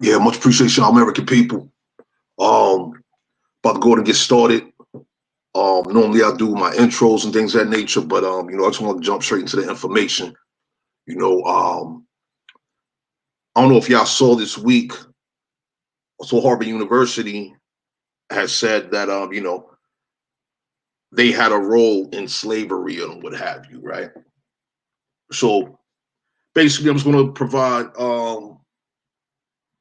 Yeah, much appreciation, American people. Um, About to go ahead and get started. Normally I do my intros and things of that nature, but I just want to jump straight into the information. You know, um, I don't know if y'all saw this week. So Harvard University has said that they had a role in slavery and what have you, right? So basically, I'm just going to provide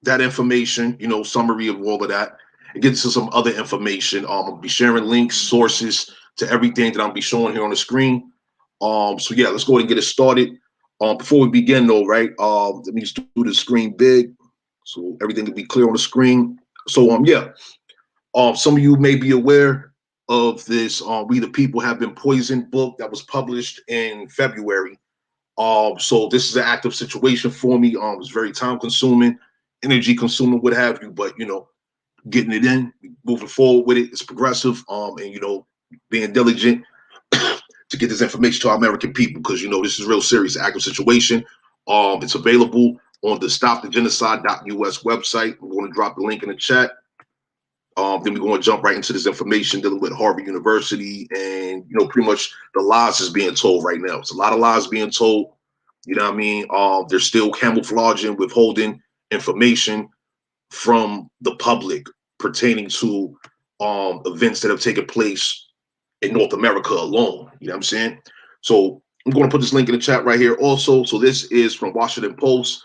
that information, summary of all of that. It gets to some other information. I'll be sharing links, sources to everything that I'll be showing here on the screen. So yeah, let's go ahead and get it started. Before we begin though, right? Let me just do the screen big so everything can be clear on the screen. So yeah. Some of you may be aware of this We the People Have Been Poisoned book that was published in February. So this is an active situation for me. It's very time consuming, energy consuming, what have you, but getting it in, moving forward with it, it's progressive. And being diligent to get this information to our American people, because this is real serious, active situation. It's available on the stopthegenocide.us website. I'm going to drop the link in the chat. Then we're going to jump right into this information dealing with Harvard University and, pretty much the lies is being told right now. It's a lot of lies being told. You know what I mean? They're still camouflaging, withholding information from the public pertaining to events that have taken place in North America alone. You know what I'm saying? So I'm going to put this link in the chat right here also. So this is from Washington Post.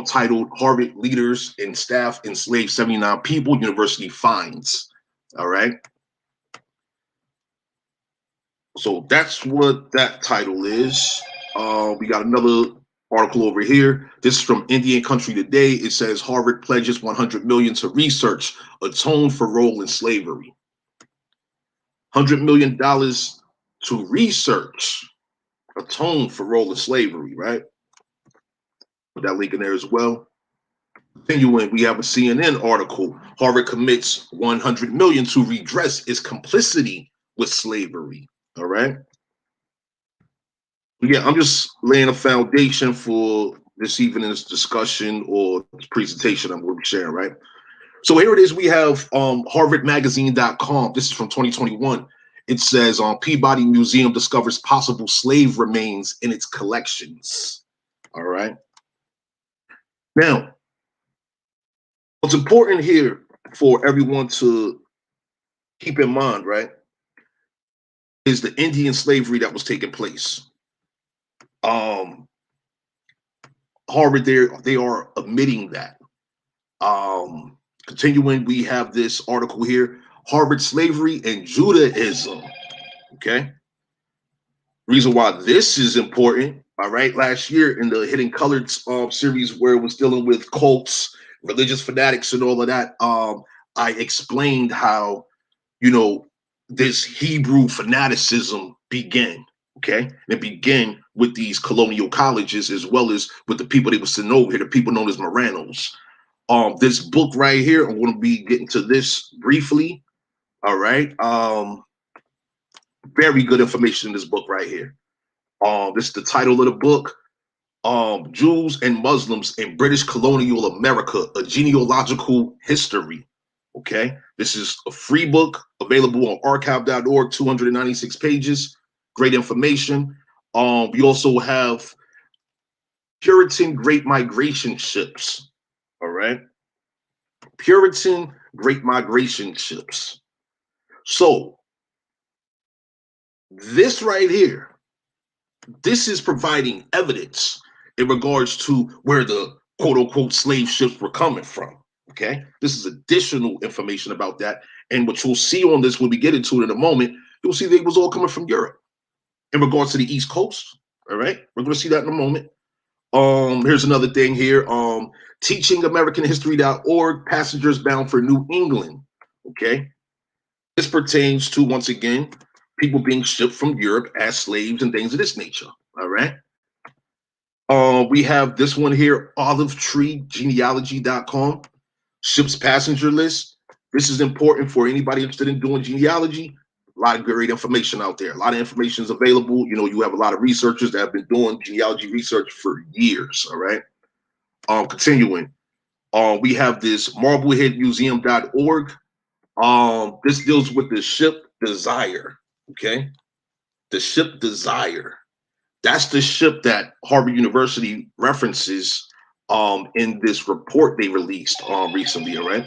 Titled Harvard Leaders and Staff Enslaved 79 People, University Finds. All right. So that's what that title is. We got another article over here. This is from Indian Country Today. It says Harvard pledges $100 million to research atone for role in slavery. $100 million to research atone for role in slavery, right? Put that link in there as well. Continuing, we have a CNN article. Harvard commits $100 million to redress its complicity with slavery. All right. Yeah, I'm just laying a foundation for this evening's discussion or this presentation I'm going to be sharing, right? So here it is. We have harvardmagazine.com. This is from 2021. It says Peabody Museum discovers possible slave remains in its collections. All right. Now, what's important here for everyone to keep in mind, right, is the Indian slavery that was taking place. Harvard, they are admitting that. Continuing, we have this article here: Harvard slavery and Judaism. Okay. Reason why this is important. All right. Last year in the Hidden Colored series, where it was dealing with cults, religious fanatics, and all of that, I explained how this Hebrew fanaticism began. Okay, and it began with these colonial colleges as well as with the people they were sent over here, the people known as Moranos. This book right here, I'm going to be getting to this briefly. All right. Very good information in this book right here. This is the title of the book. Jews and Muslims in British colonial America, a genealogical history. Okay, this is a free book available on archive.org, 296 pages. Great information. We also have Puritan Great Migration ships. All right, Puritan Great Migration ships. So this right here, this is providing evidence in regards to where the quote unquote slave ships were coming from. Okay, this is additional information about that. And what you'll see on this when we get into it in a moment, you'll see they was all coming from Europe in regards to the East Coast. All right, we're going to see that in a moment. Here's another thing here. Teachingamericanhistory.org, passengers bound for New England. Okay, this pertains to, once again, people being shipped from Europe as slaves and things of this nature. All right. We have this one here, olivetreegenealogy.com, ship's passenger list. This is important for anybody interested in doing genealogy. A lot of great information out there. A lot of information is available. You have a lot of researchers that have been doing genealogy research for years. All right. Continuing. We have this marbleheadmuseum.org. This deals with the ship Desire. Okay, the ship Desire. That's the ship that Harvard University references in this report they released recently. All right.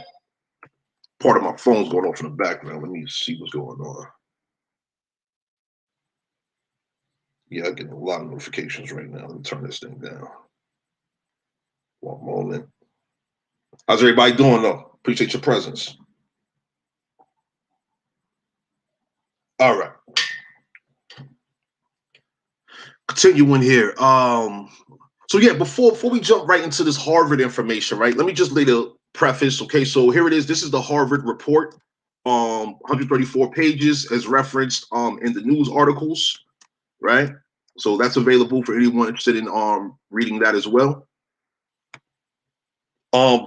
Part of my phone's going off in the background. Let me see what's going on. Yeah, I'm getting a lot of notifications right now. Let me turn this thing down. One moment. How's everybody doing though? Appreciate your presence. All right. Continuing here. So yeah, before we jump right into this Harvard information, right? Let me just lay the preface. Okay, so here it is. This is the Harvard report. 134 pages as referenced in the news articles, right? So that's available for anyone interested in reading that as well.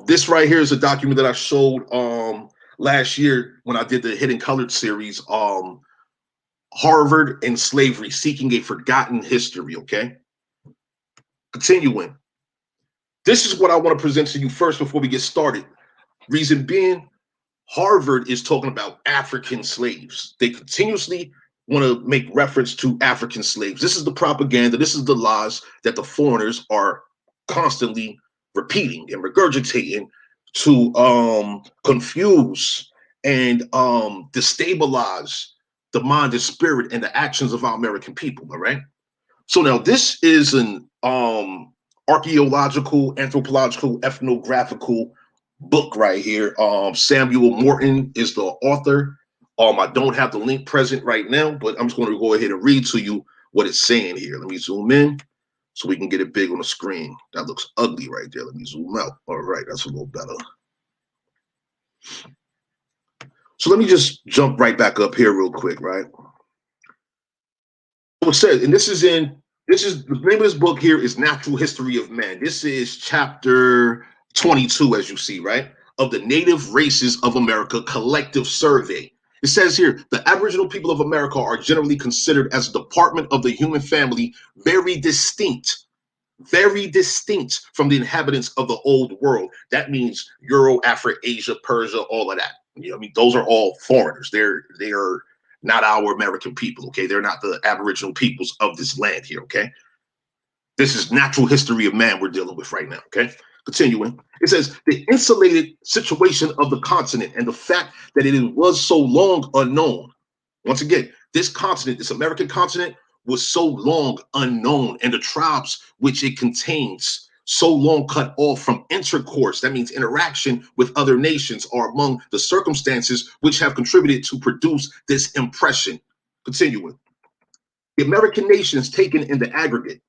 This right here is a document that I showed last year when I did the Hidden Colored series. Harvard and Slavery, Seeking a Forgotten History. Okay. Continuing. This is what I want to present to you first before we get started. Reason being, Harvard is talking about African slaves. They continuously want to make reference to African slaves. This is the propaganda. This is the lies that the foreigners are constantly repeating and regurgitating to confuse and destabilize the mind and spirit and the actions of our American people. All right. So now this is an archaeological, anthropological, ethnographical book right here. Samuel Morton is the author. I don't have the link present right now, but I'm just going to go ahead and read to you what it's saying here. Let me zoom in so we can get it big on the screen. That looks ugly right there. Let me zoom out. All right, that's a little better. So let me just jump right back up here real quick, right? So it says, and this is the name of this book here is Natural History of Man. This is chapter 22, as you see, right? Of the Native Races of America Collective Survey. It says here, the Aboriginal people of America are generally considered as a department of the human family, very distinct from the inhabitants of the old world. That means Euro, Africa, Asia, Persia, all of that. You know, I mean, those are all foreigners. They are not our American people, okay? They're not the Aboriginal peoples of this land here, okay? This is natural history of man we're dealing with right now, okay? Continuing, it says, the insulated situation of the continent and the fact that it was so long unknown. Once again, this continent, this American continent, was so long unknown, and the tribes which it contains so long cut off from intercourse, that means interaction with other nations, are among the circumstances which have contributed to produce this impression. Continuing, the American nations taken in the aggregate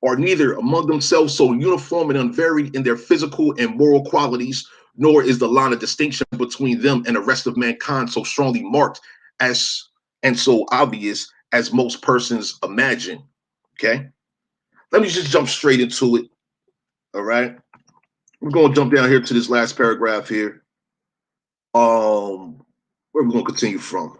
are neither among themselves so uniform and unvaried in their physical and moral qualities, nor is the line of distinction between them and the rest of mankind so strongly marked as and so obvious as most persons imagine. Okay, let me just jump straight into it. All right, we're going to jump down here to this last paragraph here. Where are we going to continue from?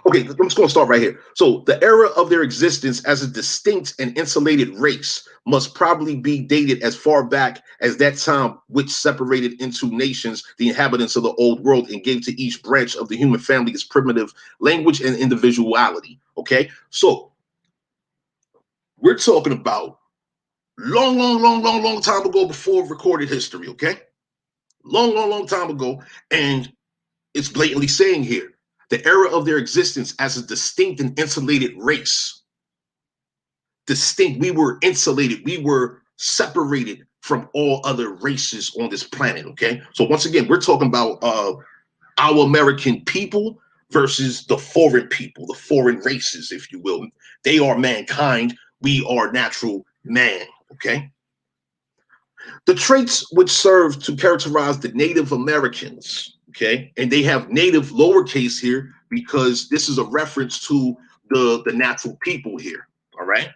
Okay, I'm just going to start right here. So the era of their existence as a distinct and insulated race must probably be dated as far back as that time which separated into nations the inhabitants of the old world and gave to each branch of the human family its primitive language and individuality. Okay, so we're talking about long time ago before recorded history. Okay, long time ago, and it's blatantly saying here, the era of their existence as a distinct and insulated race. Distinct, we were insulated, we were separated from all other races on this planet, okay? So once again, we're talking about our American people versus the foreign people, the foreign races, if you will. They are mankind, we are natural man, okay? The traits which serve to characterize the Native Americans, okay, and they have native lowercase here because this is a reference to the natural people here, all right?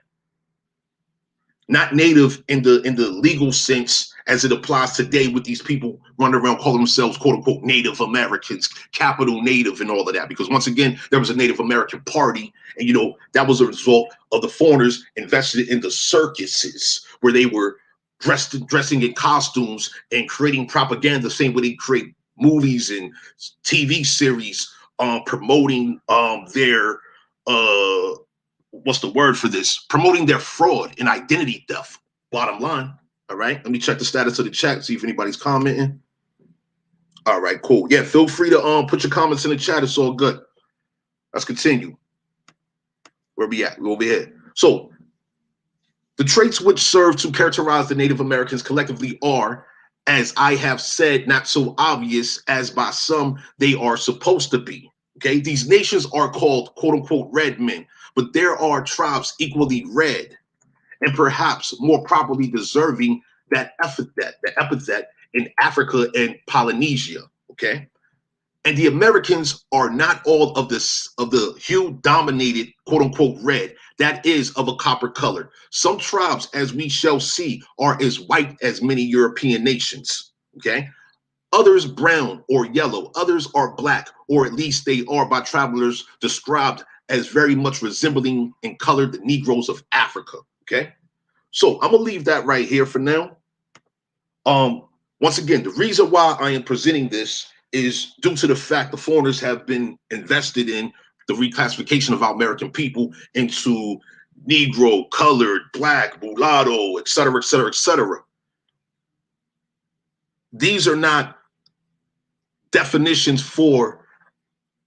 Not native in the legal sense as it applies today with these people running around calling themselves quote unquote Native Americans, capital Native and all of that. Because once again, there was a Native American party, and that was a result of the foreigners invested in the circuses where they were dressing in costumes and creating propaganda, the same way they create movies and TV series, promoting their what's the word for this? Promoting their fraud and identity theft. Bottom line. All right. Let me check the status of the chat, see if anybody's commenting. All right, cool. Yeah, feel free to put your comments in the chat. It's all good. Let's continue. Where we at? We're over here. So the traits which serve to characterize the Native Americans collectively are, as I have said, not so obvious as by some they are supposed to be. Okay, these nations are called quote unquote red men, but there are tribes equally red and perhaps more properly deserving that epithet in Africa and Polynesia. Okay. And the Americans are not all of the hue dominated quote unquote red, that is of a copper color. Some tribes, as we shall see, are as white as many European nations. Okay. Others brown or yellow, others are black, or at least they are by travelers described as very much resembling in color the Negroes of Africa. Okay. So I'm gonna leave that right here for now. Once again, the reason why I am presenting this is due to the fact the foreigners have been invested in the reclassification of our American people into Negro, colored, black, mulatto, et cetera, et cetera, et cetera. These are not definitions for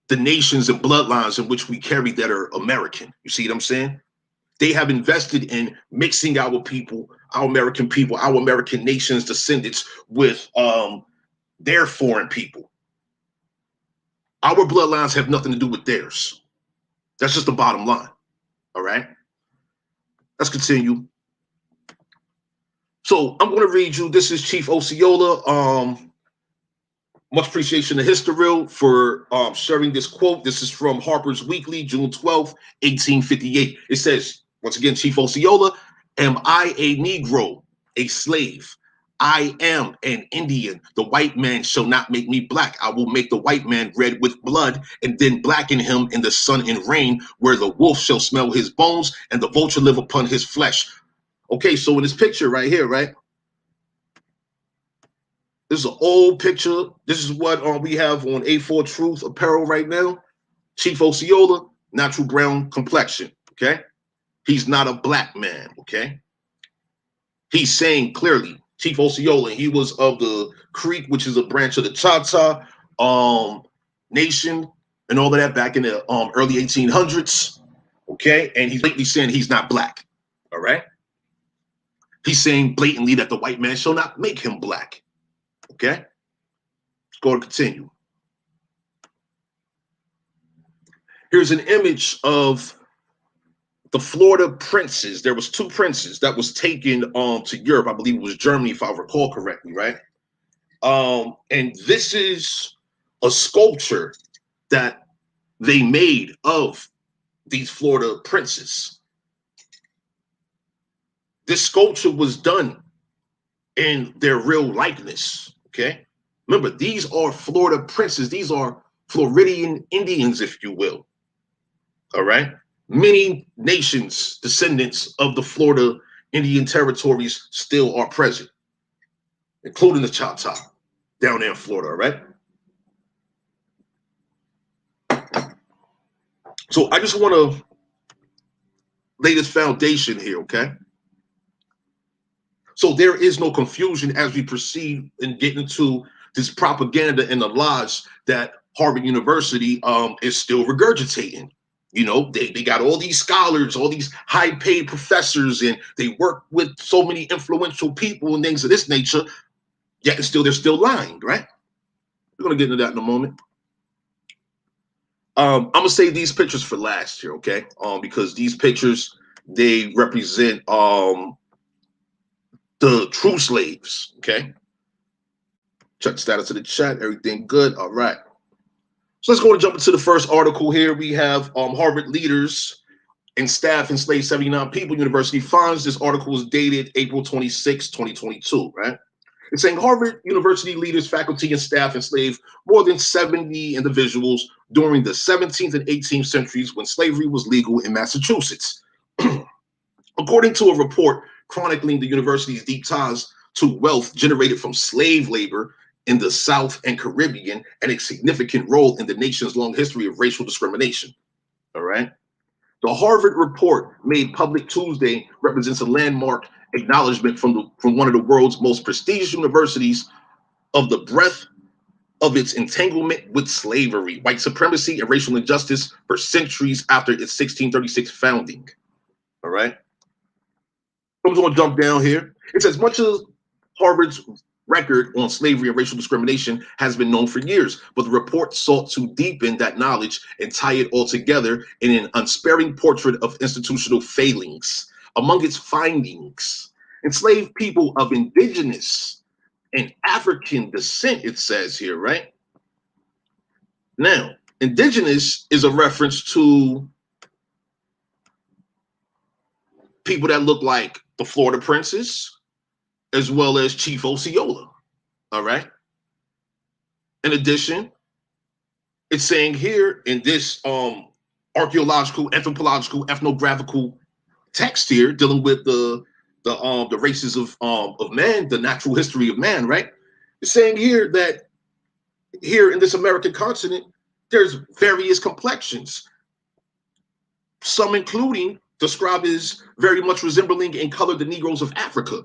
the nations and bloodlines in which we carry that are American. You see what I'm saying? They have invested in mixing our people, our American nation's descendants with their foreign people. Our bloodlines have nothing to do with theirs. That's just the bottom line. All right. Let's continue. So I'm going to read you. This is Chief Osceola. Much appreciation to History for sharing this quote. This is from Harper's Weekly, June 12th, 1858. It says, once again, Chief Osceola, am I a Negro, a slave? I am an Indian. The white man shall not make me black. I will make the white man red with blood and then blacken him in the sun and rain, where the wolf shall smell his bones and the vulture live upon his flesh. Okay, so in this picture right here, right? This is an old picture. This is what we have on A4 Truth apparel right now. Chief Osceola, natural brown complexion, okay? He's not a black man, okay? He's saying clearly, Chief Osceola, he was of the Creek, which is a branch of the Choctaw nation and all of that back in the early 1800s, okay? And he's blatantly saying he's not black, all right? He's saying blatantly that the white man shall not make him black, okay? Let's go and continue. Here's an image of the Florida princes. There was two princes that was taken to Europe. I believe it was Germany, if I recall correctly, right? And this is a sculpture that they made of these Florida princes. This sculpture was done in their real likeness, okay? Remember, these are Florida princes. These are Floridian Indians, if you will, all right? Many nations, descendants of the Florida Indian territories still are present, including the Choctaw down there in Florida, all right? So I just want to lay this foundation here, okay? So there is no confusion as we proceed and get into this propaganda and the lies that Harvard University is still regurgitating. You know, they got all these scholars, all these high-paid professors, and they work with so many influential people and things of this nature, yet they're still lying, right? We're going to get into that in a moment. I'm going to save these pictures for last here, okay? Because these pictures, they represent the true slaves, okay? Check the status of the chat. Everything good? All right. So let's go and jump into the first article here. We have Harvard leaders and staff enslaved 79 people. University finds. This article is dated April 26, 2022, right? It's saying Harvard University leaders, faculty, and staff enslaved more than 70 individuals during the 17th and 18th centuries when slavery was legal in Massachusetts. According to a report chronicling the university's deep ties to wealth generated from slave labor in the South and Caribbean and a significant role in the nation's long history of racial discrimination. All right. The Harvard report made public Tuesday represents a landmark acknowledgement from one of the world's most prestigious universities of the breadth of its entanglement with slavery, white supremacy, and racial injustice for centuries after its 1636 founding. All right. I'm just going to jump down here. It says much of Harvard's record on slavery and racial discrimination has been known for years, but the report sought to deepen that knowledge and tie it all together in an unsparing portrait of institutional failings. Among its findings, enslaved people of indigenous and African descent, it says here, right? Now, indigenous is a reference to people that look like the Florida Princes, as well as Chief Osceola. All right. In addition, it's saying here in this archaeological, anthropological, ethnographical text here, dealing with the races of man, the natural history of man, right? It's saying here that here in this American continent, there's various complexions, some including described as very much resembling in color the Negroes of Africa.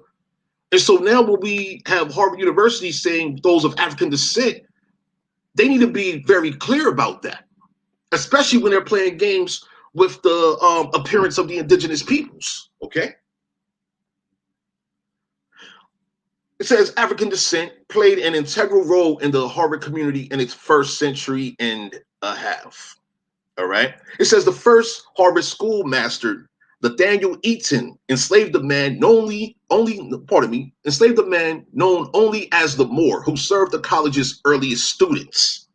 And so now when we have Harvard University saying those of African descent, they need to be very clear about that, especially when they're playing games with the appearance of the indigenous peoples, okay? It says African descent played an integral role in the Harvard community in its first century and a half, all right? It says the first Harvard schoolmaster, Nathaniel Eaton, enslaved a man known only as the Moor, who served the college's earliest students.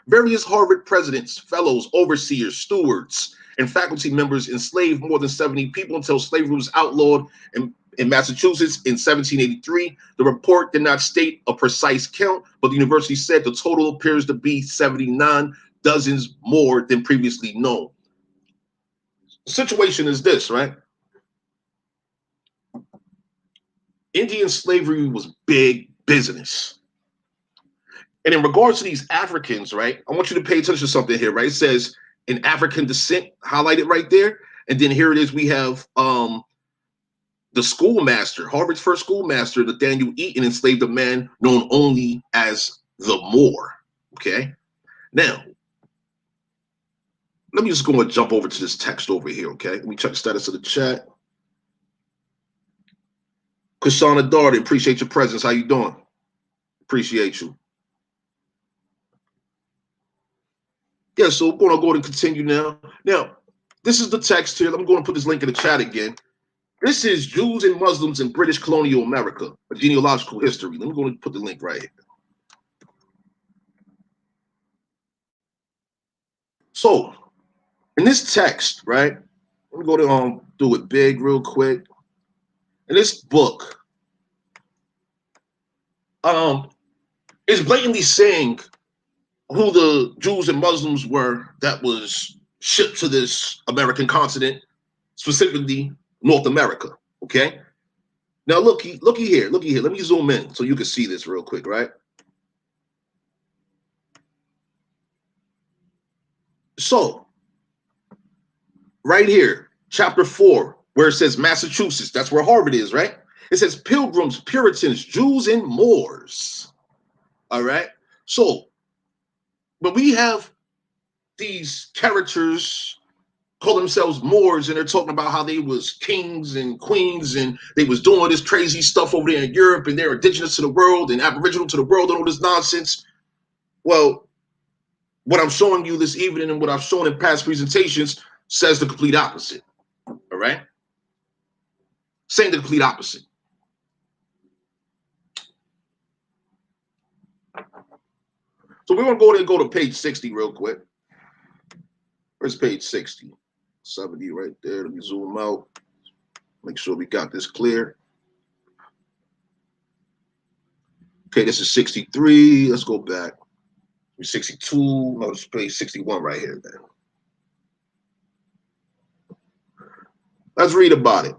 Various Harvard presidents, fellows, overseers, stewards, and faculty members enslaved more than 70 people until slavery was outlawed in Massachusetts in 1783. The report did not state a precise count, but the university said the total appears to be 79, dozens more than previously known. The situation is this, right? Indian slavery was big business. And in regards to these Africans, right, I want you to pay attention to something here, right? It says in African descent, highlighted right there. And then here it is, we have the schoolmaster, Harvard's first schoolmaster, Nathaniel Eaton, enslaved a man known only as the Moor, okay? Now, let me just go and jump over to this text over here, okay? Let me check the status of the chat. Kasana Darden, appreciate your presence. How you doing? Appreciate you. Yeah, so we're going to go ahead and continue now. Now, this is the text here. I'm going to put this link in the chat again. This is Jews and Muslims in British colonial America, a genealogical history. Let me go and put the link right here. So, in this text, right, let me go to do it big real quick. In this book, it's blatantly saying who the Jews and Muslims were that was shipped to this American continent, specifically North America, okay? Now, looky here. Let me zoom in so you can see this real quick, right? So, right here, chapter 4, where it says Massachusetts, that's where Harvard is, right? It says Pilgrims, Puritans, Jews, and Moors, all right? So, but we have these characters call themselves Moors, and they're talking about how they was kings and queens, and they was doing this crazy stuff over there in Europe, and they're indigenous to the world and aboriginal to the world and all this nonsense. Well, what I'm showing you this evening and what I've shown in past presentations says the complete opposite, all right? Saying the complete opposite. So we're going to go to page 60 real quick. Where's page 60? 70 right there. Let me zoom out. Make sure we got this clear. Okay, this is 63. Let's go back. 62. No, this is page 61 right here then. Let's read about it.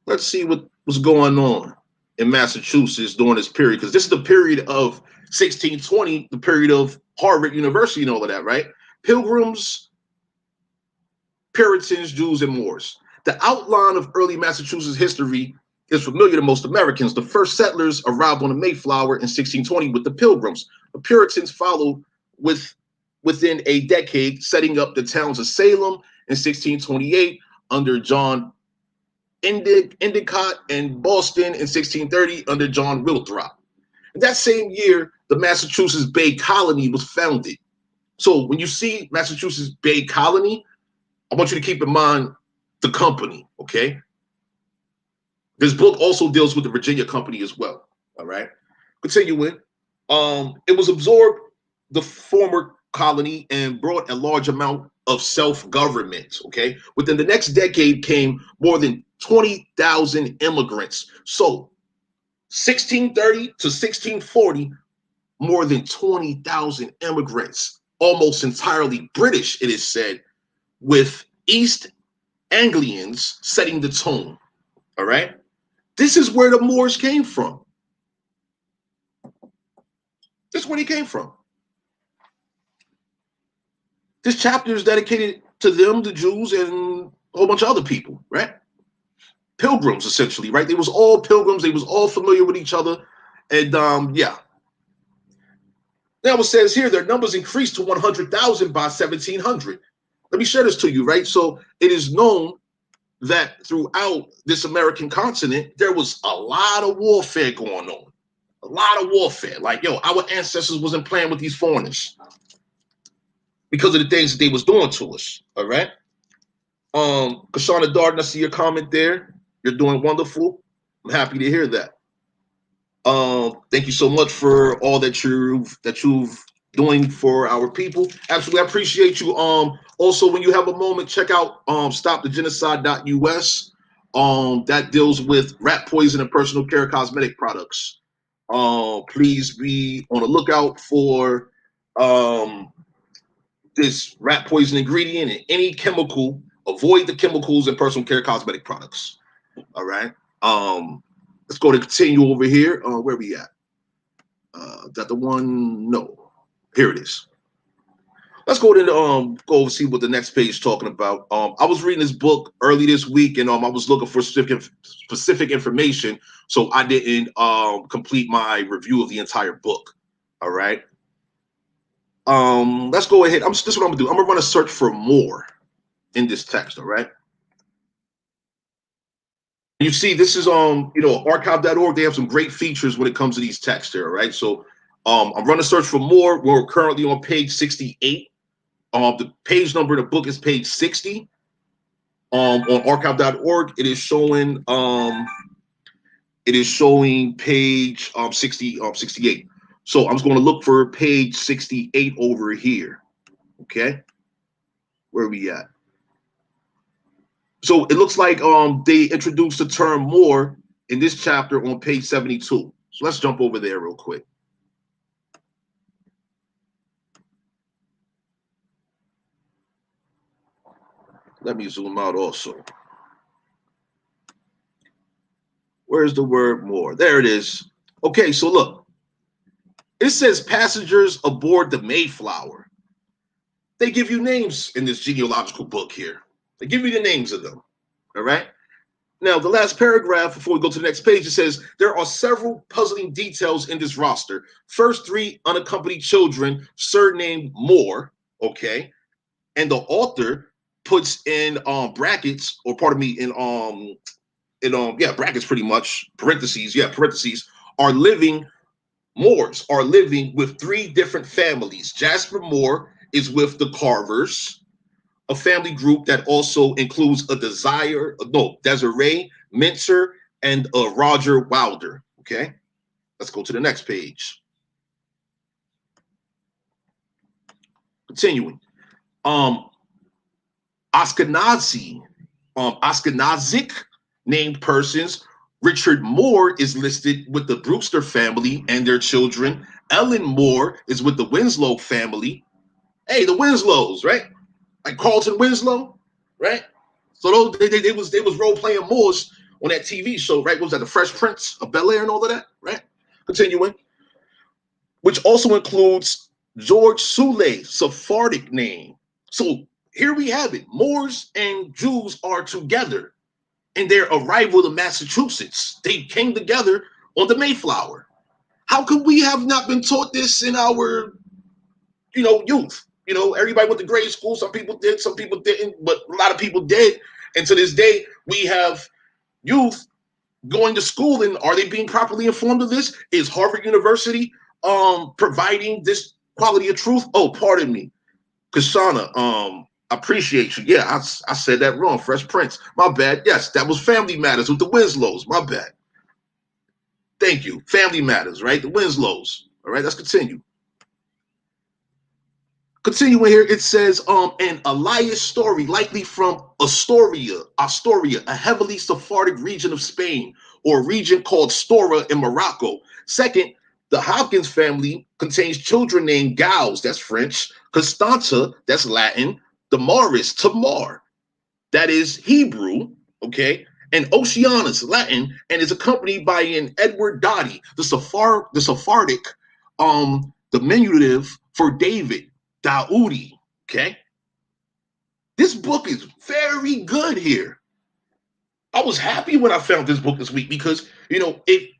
let's see what was going on in Massachusetts during this period, because this is the period of 1620, the period of Harvard University and all of that, right? Pilgrims, Puritans, Jews, and Moors. The outline of early Massachusetts history is familiar to most Americans. The first settlers arrived on the Mayflower in 1620 with the Pilgrims. The Puritans followed within a decade, setting up the towns of Salem in 1628 under John Endicott, and Boston in 1630 under John Winthrop. In that same year, the Massachusetts Bay Colony was founded. So when you see Massachusetts Bay Colony, I want you to keep in mind the company, okay? This book also deals with the Virginia Company as well, all right? Continuing, it was absorbed the former colony and brought a large amount of self-government, okay? Within the next decade came more than 20,000 immigrants. So 1630 to 1640, more than 20,000 immigrants, almost entirely British, it is said, with East Anglians setting the tone, all right? This is where the Moors came from. This is where they came from. This chapter is dedicated to them, the Jews, and a whole bunch of other people, right? Pilgrims, essentially, right? They was all pilgrims. They was all familiar with each other. And yeah. Now it says here, their numbers increased to 100,000 by 1700. Let me share this to you, right? So it is known that throughout this American continent, there was a lot of warfare going on. A lot of warfare. Like, yo, our ancestors wasn't playing with these foreigners because of the things that they was doing to us, all right? Kashana Darden, I see your comment there. You're doing wonderful. I'm happy to hear that. Thank you so much for all that you've doing for our people. Absolutely, I appreciate you. Also, when you have a moment, check out stopthegenocide.us. That deals with rat poison and personal care cosmetic products. Please be on the lookout for this rat poison ingredient and any chemical. Avoid the chemicals in personal care cosmetic products. All right. Let's go to continue over here. Where are we at? Is that the one? No. Here it is. Let's go to go see what the next page is talking about. I was reading this book early this week, and I was looking for specific information, so I didn't complete my review of the entire book. All right. Let's go ahead. This is what I'm gonna do. I'm gonna run a search for more in this text. All right. You see, this is archive.org. They have some great features when it comes to these texts here, right? So I'm running a search for more. We're currently on page 68. The page number of the book is page 60. On archive.org, it is showing page 68. So I'm just going to look for page 68 over here. Okay. Where are we at? So it looks like they introduced the term more in this chapter on page 72. So let's jump over there real quick. Let me zoom out also. Where's the word more? There it is. Okay, so look. It says passengers aboard the Mayflower. They give you names in this genealogical book here. They give you the names of them. All right. Now, the last paragraph before we go to the next page, it says there are several puzzling details in this roster. First, 3 unaccompanied children surnamed Moore. Okay. And the author puts in brackets, or pardon me, brackets pretty much, parentheses, are living Moors are living with 3 different families. Jasper Moore is with the Carvers, a family group that also includes Desiree Mincer and Roger Wilder. Okay, let's go to the next page. Continuing. Ashkenazic named persons. Richard Moore is listed with the Brewster family and their children. Ellen Moore is with the Winslow family. Hey, the Winslows, right? Like Carlton Winslow, right? So they was role playing Moors on that TV show, right? What was that, the Fresh Prince of Bel Air and all of that, right? Continuing, which also includes George Sule's Sephardic name. So here we have it. Moors and Jews are together in their arrival to Massachusetts. They came together on the Mayflower. How could we have not been taught this in our, youth? Everybody went to grade school. Some people did, some people didn't, but a lot of people did. And to this day, we have youth going to school, and are they being properly informed of this? Is Harvard University providing this quality of truth? Oh, pardon me, Kashana. Appreciate you. Yeah, I said that wrong. Fresh Prince. My bad. Yes, that was Family Matters with the Winslows. My bad. Thank you. Family Matters, right? The Winslows. All right, let's continue. Continuing here, it says, an Elias story, likely from Astoria, a heavily Sephardic region of Spain, or a region called Stora in Morocco. Second, the Hopkins family contains children named Gauls, that's French, Constanta, that's Latin, Damaris, Tamar, that is Hebrew, okay, and Oceanus, Latin, and is accompanied by an Edward Dottie, the Sephardic diminutive for David, Daudi, okay? This book is very good here. I was happy when I found this book this week because, it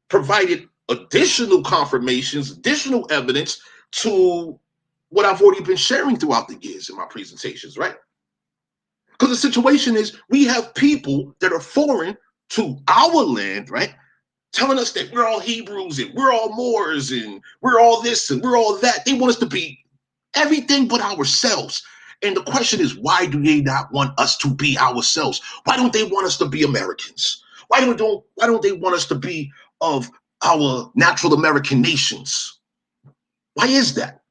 provided additional confirmations, additional evidence to what I've already been sharing throughout the years in my presentations, right? Because the situation is we have people that are foreign to our land, right? Telling us that we're all Hebrews and we're all Moors and we're all this and we're all that. They want us to be everything but ourselves. And the question is, why do they not want us to be ourselves? Why don't they want us to be Americans? Why don't they want us to be of our natural American nations? Why is that?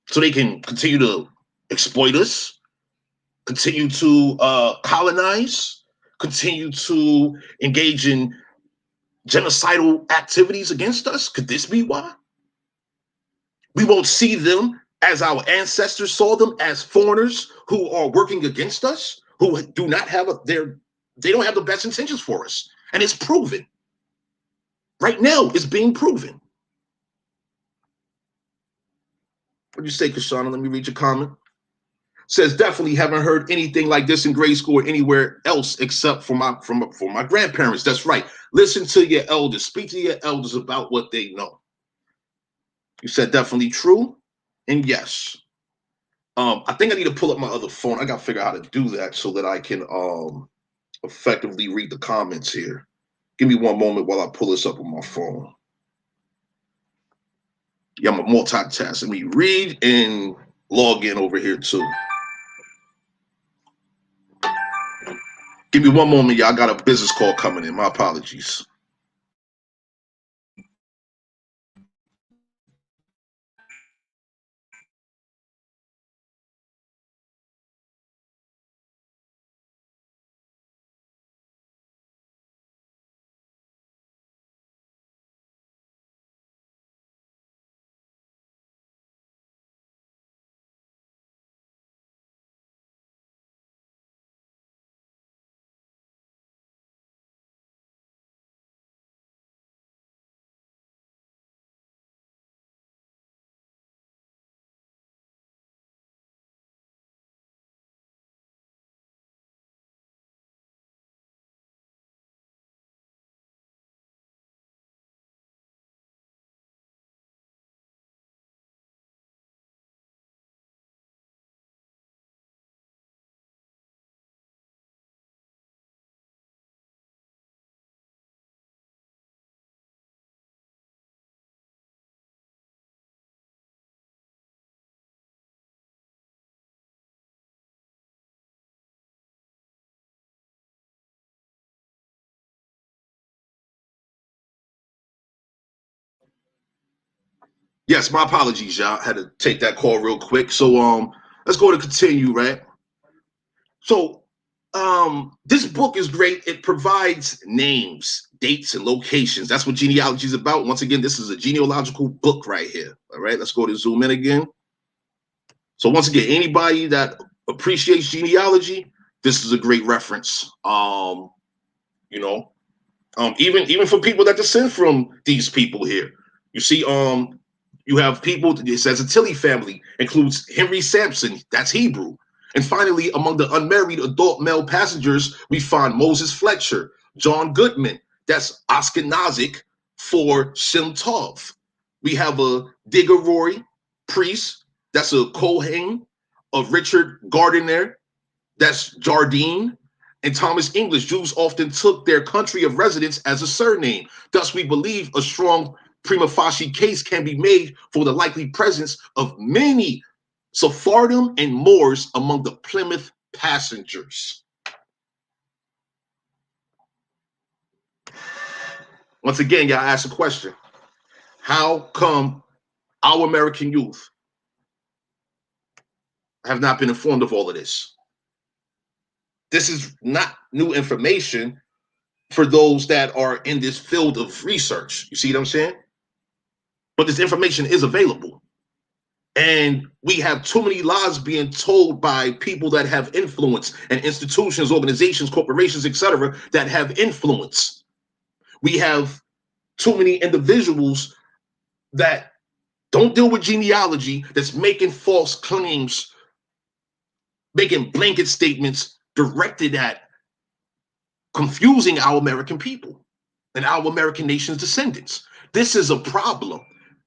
So they can continue to exploit us, continue to colonize, continue to engage in genocidal activities against us? Could this be why? We won't see them as our ancestors saw them, as foreigners who are working against us, who do not have they don't have the best intentions for us. And it's proven. Right now, it's being proven. What do you say, Kashana? Let me read your comment. Says, definitely haven't heard anything like this in grade school or anywhere else except for my grandparents. That's right. Listen to your elders. Speak to your elders about what they know. You said definitely true. And yes. I think I need to pull up my other phone. I got to figure out how to do that so that I can effectively read the comments here. Give me one moment while I pull this up on my phone. Yeah, I'm a multitask. Let me read and log in over here too. Give me one moment, y'all. I got a business call coming in. My apologies. Yes, my apologies, y'all. I had to take that call real quick. So let's go to continue, right? So this book is great. It provides names, dates, and locations. That's what genealogy is about. Once again, this is a genealogical book right here. All right, let's go to zoom in again. So once again, anybody that appreciates genealogy, this is a great reference. You know, even for people that descend from these people here. You see, you have people. It says a Tilly family includes Henry Sampson. That's Hebrew. And finally, among the unmarried adult male passengers, we find Moses Fletcher, John Goodman. That's Ashkenazic for Shem Tov. We have a Diggory priest. That's a Kohen of Richard Gardiner. That's Jardine. And Thomas English. Jews often took their country of residence as a surname. Thus, we believe a strong prima facie case can be made for the likely presence of many Sephardim and Moors among the Plymouth passengers. Once again, y'all ask a question. How come our American youth have not been informed of all of this? This is not new information for those that are in this field of research. You see what I'm saying? But this information is available. And we have too many lies being told by people that have influence, and institutions, organizations, corporations, etc., that have influence. We have too many individuals that don't deal with genealogy, that's making false claims, making blanket statements directed at confusing our American people and our American nation's descendants. This is a problem.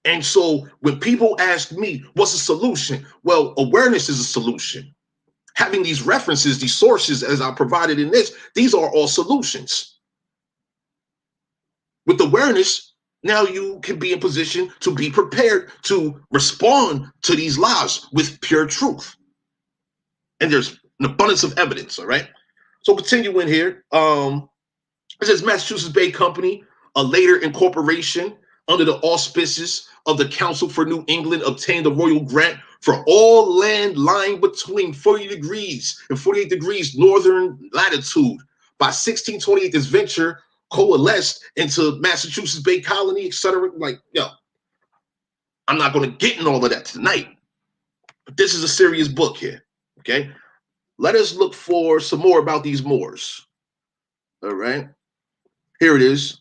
And so when people ask me, what's the solution? Well, awareness is a solution. Having these references, these sources, as I provided in this, these are all solutions. With awareness, now you can be in position to be prepared to respond to these lies with pure truth. And there's an abundance of evidence, all right? So continuing here, it says Massachusetts Bay Company, a later incorporation under the auspices of the Council for New England, obtained a royal grant for all land lying between 40 degrees and 48 degrees northern latitude. By 1628, this venture coalesced into Massachusetts Bay Colony, etc. Like, yo, I'm not going to get in all of that tonight, but this is a serious book here, okay? Let us look for some more about these Moors, all right? Here it is.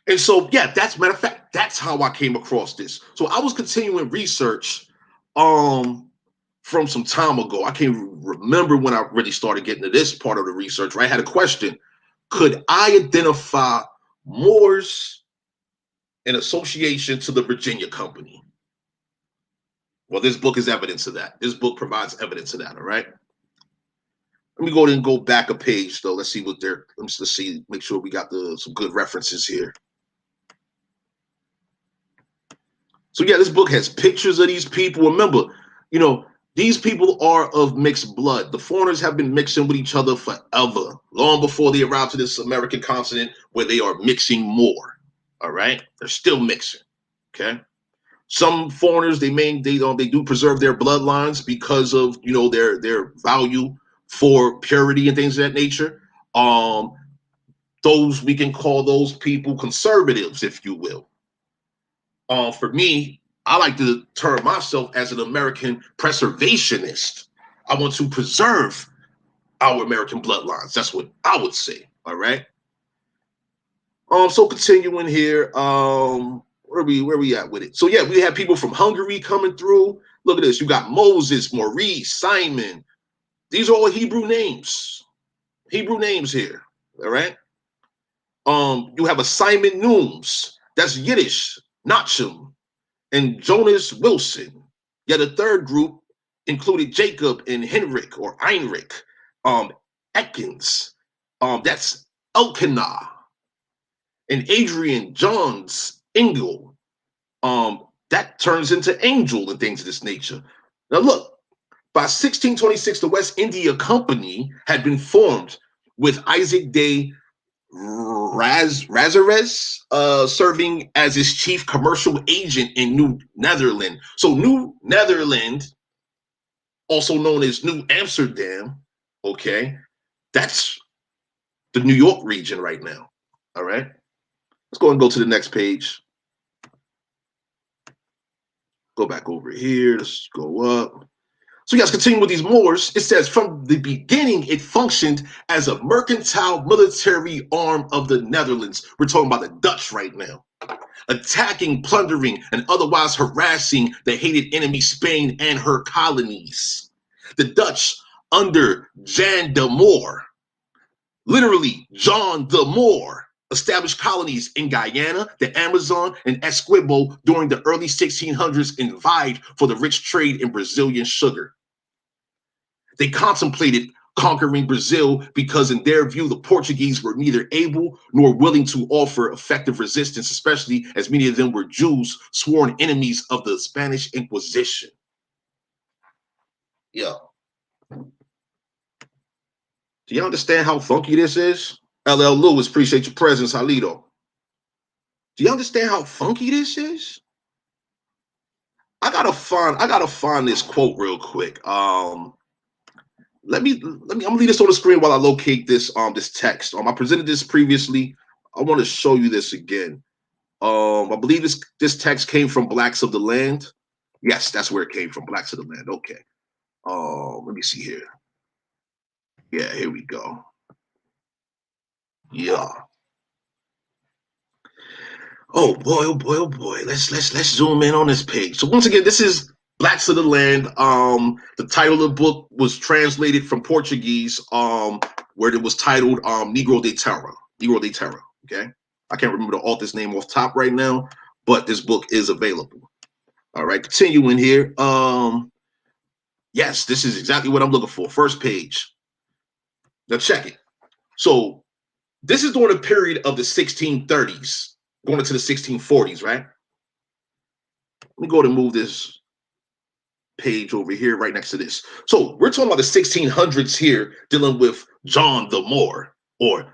And so, yeah, that's matter of fact, that's how I came across this. So I was continuing research from some time ago. I can't remember when I really started getting to this part of the research, right? I had a question. Could I identify Moors in association to the Virginia Company? Well, this book is evidence of that. This book provides evidence of that, all right? Let me go ahead and go back a page, though. Let's see what they're, let's see, make sure we got some good references here. So yeah, this book has pictures of these people. Remember, you know, these people are of mixed blood. The foreigners have been mixing with each other forever, long before they arrived to this American continent where they are mixing more. All right, they're still mixing. Okay, some foreigners they do preserve their bloodlines because of their value for purity and things of that nature. Those we can call those people conservatives, if you will. For me, I like to term myself as an American preservationist. I want to preserve our American bloodlines. That's what I would say. All right. So continuing here, where we at with it? So yeah, we have people from Hungary coming through. Look at this. You got Moses, Maurice, Simon. These are all Hebrew names. Hebrew names here. All right. You have a Simon Nooms. That's Yiddish, Nachum, and Jonas Wilson. Yet a third group included Jacob and Henrik or Heinrich, Ekins. That's Elkanah, and Adrian Johns Engel. That turns into Angel and things of this nature. Now look, by 1626, the West India Company had been formed with Isaac de Razarez serving as his chief commercial agent in New Netherland. So New Netherland, also known as New Amsterdam, okay, that's the New York region right now. All right, let's go and go to the next page. Go back over here. Let's go up. So you guys continue with these Moors. It says, from the beginning, it functioned as a mercantile military arm of the Netherlands. We're talking about the Dutch right now. Attacking, plundering, and otherwise harassing the hated enemy Spain and her colonies. The Dutch under Jan de Moor, literally John the Moor, established colonies in Guyana, the Amazon, and Essequibo during the early 1600s and vied for the rich trade in Brazilian sugar. They contemplated conquering Brazil because, in their view, the Portuguese were neither able nor willing to offer effective resistance, especially as many of them were Jews, sworn enemies of the Spanish Inquisition. Yeah. Do you understand how funky this is? LL Lewis, appreciate your presence, Halito. Do you understand how funky this is? I gotta find this quote real quick. Let me. I'm gonna leave this on the screen while I locate this text. I presented this previously. I want to show you this again. I believe this text came from Blacks of the Land. Yes, that's where it came from. Blacks of the Land. Okay. Let me see here. Yeah, here we go. Yeah. Oh boy, oh boy, oh boy. Let's zoom in on this page. So once again, this is Blacks of the Land. The title of the book was translated from Portuguese, where it was titled Negro de Terra. Negro de Terra. Okay. I can't remember the author's name off top right now, but this book is available. All right, continuing here. Yes, this is exactly what I'm looking for. First page. Now check it. So this is during the period of the 1630s, going into the 1640s, right? Let me go to move this page over here right next to this. So we're talking about the 1600s here, dealing with John the Moor, or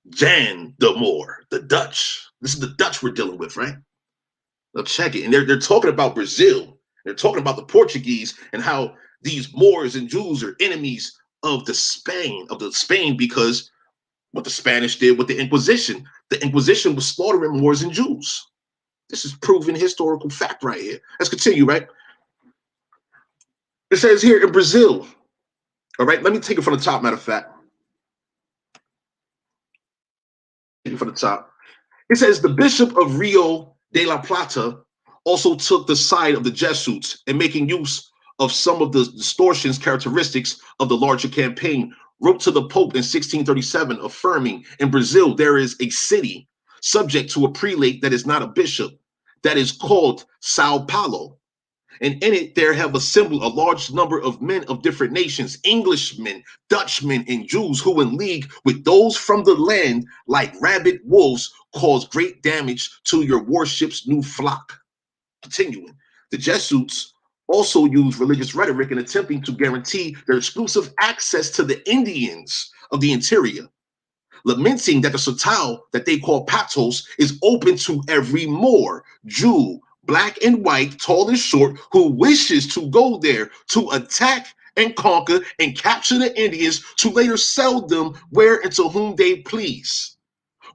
Jan the Moor, the Dutch. This is the Dutch we're dealing with, right? Now check it. And they're talking about Brazil. They're talking about the Portuguese and how these Moors and Jews are enemies of the Spain because what the Spanish did with the Inquisition. The Inquisition was slaughtering Moors and Jews. This is proven historical fact right here. Let's continue, right? It says here in Brazil. All right, let me take it from the top, matter of fact. Take it from the top. It says the Bishop of Rio de la Plata also took the side of the Jesuits in making use of some of the distortions characteristics of the larger campaign, wrote to the Pope in 1637, affirming in Brazil there is a city subject to a prelate that is not a bishop, that is called Sao Paulo. And in it there have assembled a large number of men of different nations, Englishmen, Dutchmen, and Jews, who in league with those from the land, like rabid wolves, cause great damage to your warship's new flock. Continuing, the Jesuits also use religious rhetoric in attempting to guarantee their exclusive access to the Indians of the interior, lamenting that the Sotao that they call Patos is open to every Moor, Jew, black and white, tall and short, who wishes to go there to attack and conquer and capture the Indians to later sell them where and to whom they please.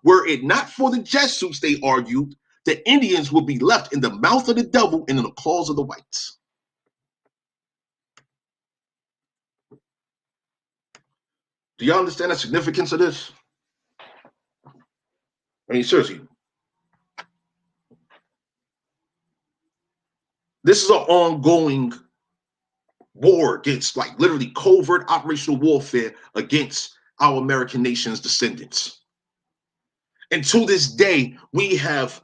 Were it not for the Jesuits, they argued, the Indians would be left in the mouth of the devil and in the claws of the whites. Do y'all understand the significance of this? I mean, seriously. This is an ongoing war against, like, literally covert operational warfare against our American nation's descendants. And to this day, we have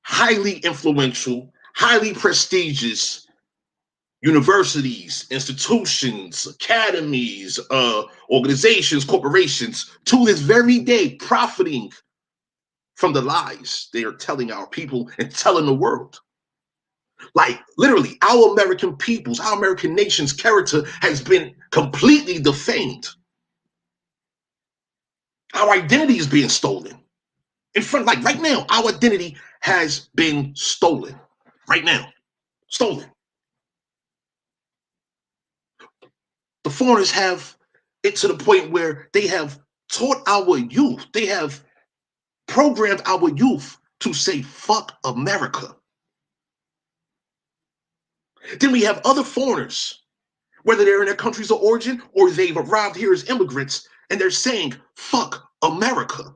highly influential, highly prestigious universities, institutions, academies, organizations, corporations, to this very day, profiting from the lies they are telling our people and telling the world. Like, literally, our American people's, our American nation's character has been completely defamed. Our identity is being stolen. In front, like right now, our identity has been stolen. Right now, stolen. The foreigners have it to the point where they have taught our youth, they have programmed our youth to say, fuck America. Then we have other foreigners whether they're in their countries of origin or they've arrived here as immigrants, and they're saying, fuck America.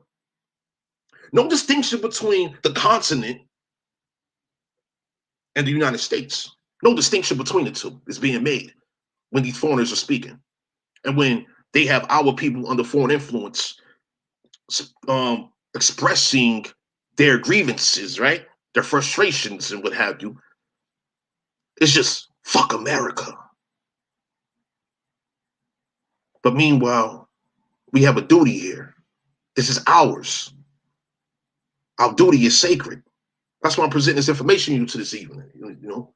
No distinction between the continent and the United States. No distinction between the two is being made when these foreigners are speaking. And when they have our people under foreign influence expressing their grievances, right? Their frustrations and what have you. It's just, fuck America. But meanwhile, we have a duty here. This is ours. Our duty is sacred. That's why I'm presenting this information to you to this evening. You know,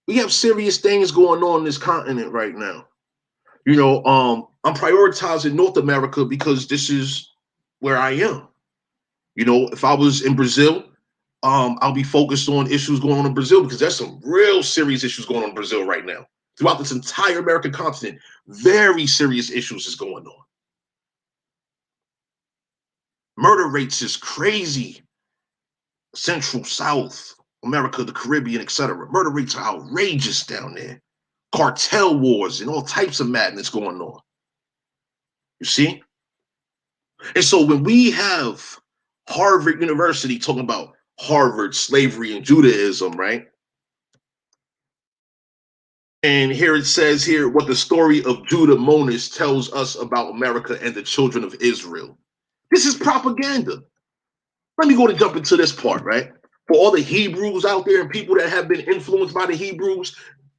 we have serious things going on in this continent right now. You know, I'm prioritizing North America because this is where I am. You know, if I was in Brazil, I'll be focused on issues going on in Brazil because there's some real serious issues going on in Brazil right now. Throughout this entire American continent, very serious issues is going on. Murder rates is crazy. Central, South America, the Caribbean, etc. Murder rates are outrageous down there. Cartel wars and all types of madness going on. You see? And so when we have Harvard University talking about Harvard, slavery, and Judaism, right? And here it says here what the story of Judah Monish tells us about America and the children of Israel. This is propaganda. Let me go to jump into this part, right? For all the Hebrews out there and people that have been influenced by the Hebrews,